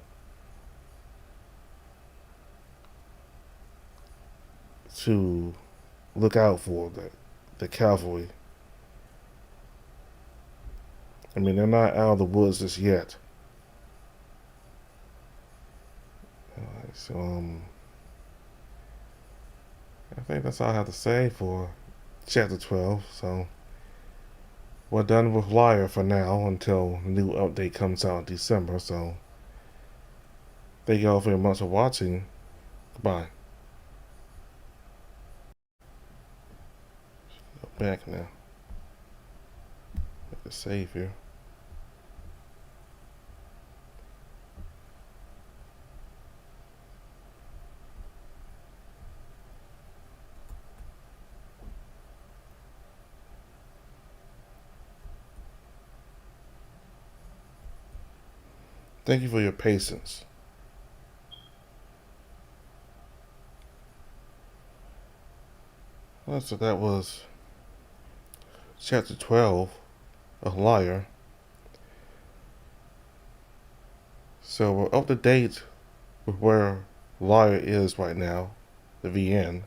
look out for the cavalry. I mean, they're not out of the woods just yet. So I think that's all I have to say for chapter 12. So we're done with Lyre for now until the new update comes out in December. So thank you all very much for watching. Goodbye. Back now. Hit the save here. Thank you for your patience. Well, so that was chapter 12 of Lyre. So we're up to date with where Lyre is right now, the VN.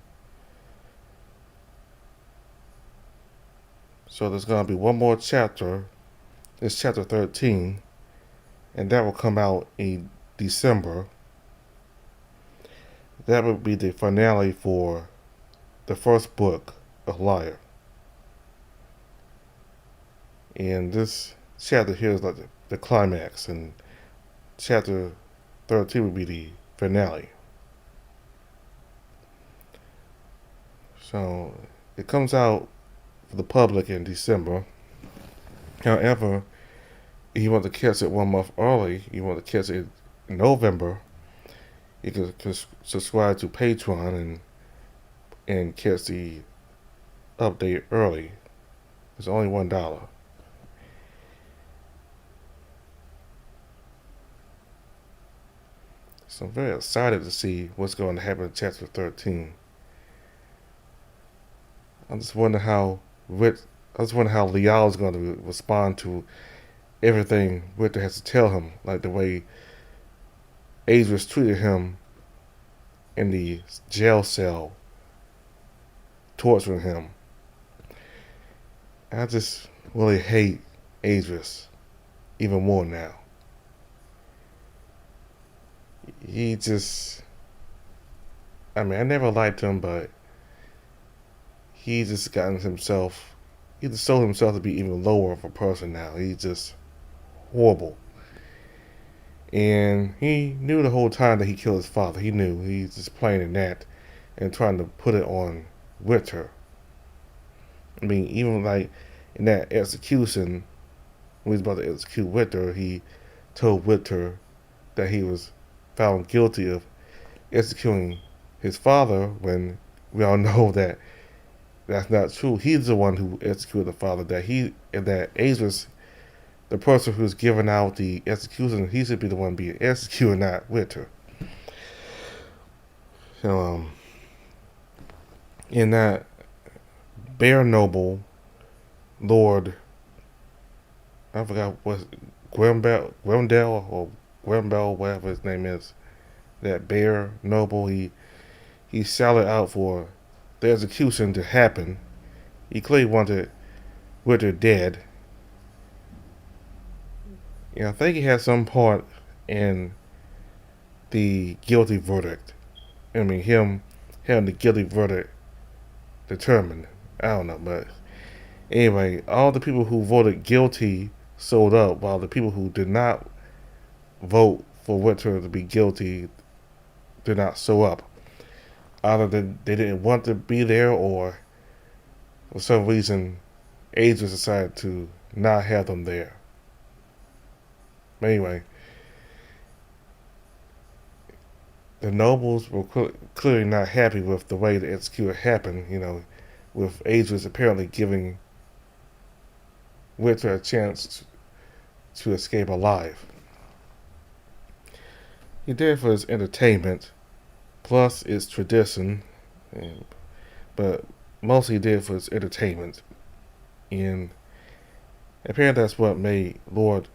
So there's going to be one more chapter. It's chapter 13, and that will come out in December. That will be the finale for the first book of Lyre. And this chapter here is like the climax, and chapter 13 will be the finale. So it comes out for the public in December. However, if you want to catch it 1 month early, you want to catch it in November, you can subscribe to Patreon and catch the update early. It's only $1. So I'm very excited to see what's going to happen in chapter 13. I just wonder how Liao is going to respond to everything Richter has to tell him, like the way Aegis treated him in the jail cell, torturing him. I just really hate Aegis even more now. I never liked him, but he just gotten himself, he just sold himself to be even lower of a person now. He's just horrible. And he knew the whole time that he killed his father. He knew. He's just playing in that and trying to put it on Richter. I mean, even like in that execution, when he was about to execute Richter, he told Richter that he was found guilty of executing his father when we all know that that's not true. He's the one who executed the father. That Aza's the person who's giving out the execution. He should be the one being executed, not Richter. So, in that bare noble Lord, I forgot what Grimdell or Grimdell, whatever his name is. That bare noble, he shouted out for the execution to happen. He clearly wanted Ritter dead. I think he had some part in the guilty verdict. I mean, him having the guilty verdict determined. I don't know, but anyway, all the people who voted guilty sold up, while the people who did not vote for Ritter to be guilty did not show up. Either they didn't want to be there, or for some reason, agents decided to not have them there. But anyway, the nobles were clearly not happy with the way the execution happened, with agents apparently giving Ritter a chance to escape alive. He did it for his entertainment, plus it's tradition, but mostly he did it for his entertainment. And apparently that's what made Lord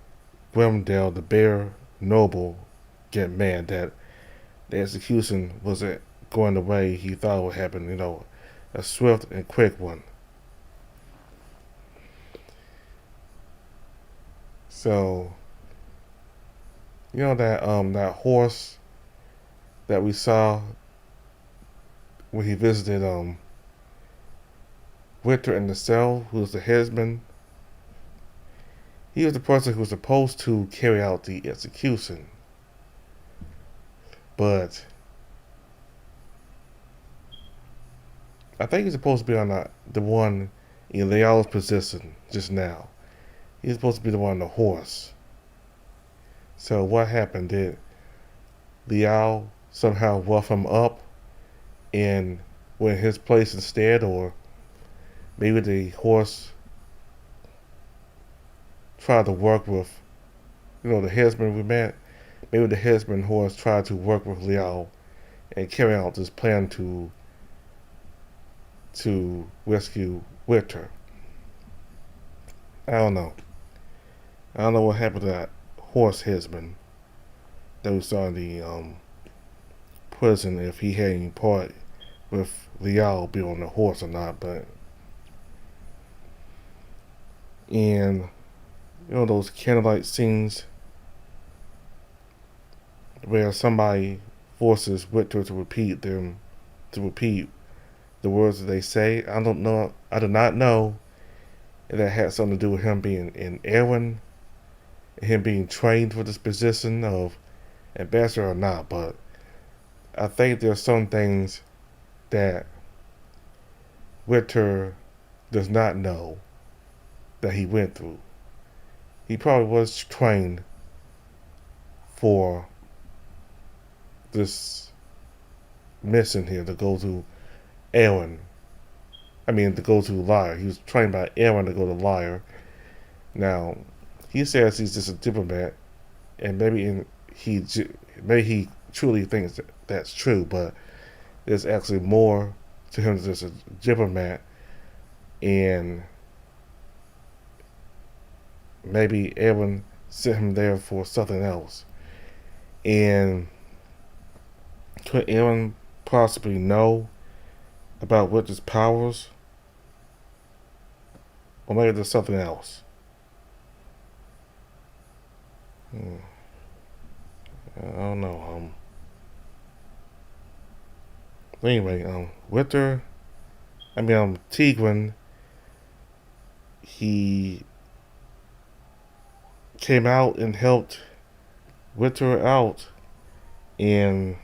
Grimdell, the bare noble, get mad that the execution wasn't going the way he thought it would happen, a swift and quick one. So, that horse that we saw when he visited Richter in the cell, who was the headsman. He was the person who was supposed to carry out the execution. But I think he's supposed to be on the one in Lyre's position just now. He's supposed to be the one on the horse. So what happened? Did Lyre somehow rough him up and went his place instead? Or maybe the horse tried to work with, the headsman we met. Maybe the headsman horse tried to work with Lyre and carry out this plan to rescue Richter. I don't know. I don't know what happened to that horse headsman that we saw in the prison, if he had any part with Lyre being on the horse or not, but and those candlelight scenes where somebody forces Richter to repeat the words that they say. I do not know if that had something to do with him being in Erwin, him being trained for this position of ambassador or not, but I think there's some things that Richter does not know that he went through. He probably was trained for this mission here to go to Erwin. To go to Lyre. He was trained by Erwin to go to Lyre. Now, he says he's just a diplomat, and maybe he truly thinks that's true, but there's actually more to him than just a diplomat, and maybe Erwin sent him there for something else. And could Erwin possibly know about Richter's powers? Or maybe there's something else. I don't know. Anyway, Richter Tiguan, he came out and helped Winter out, and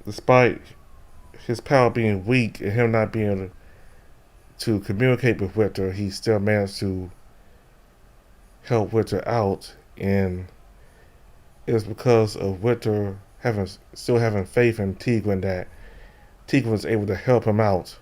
despite his power being weak and him not being able to communicate with Winter, he still managed to help Winter out, and it was because of Winter still having faith in Tiguan that Tiguan was able to help him out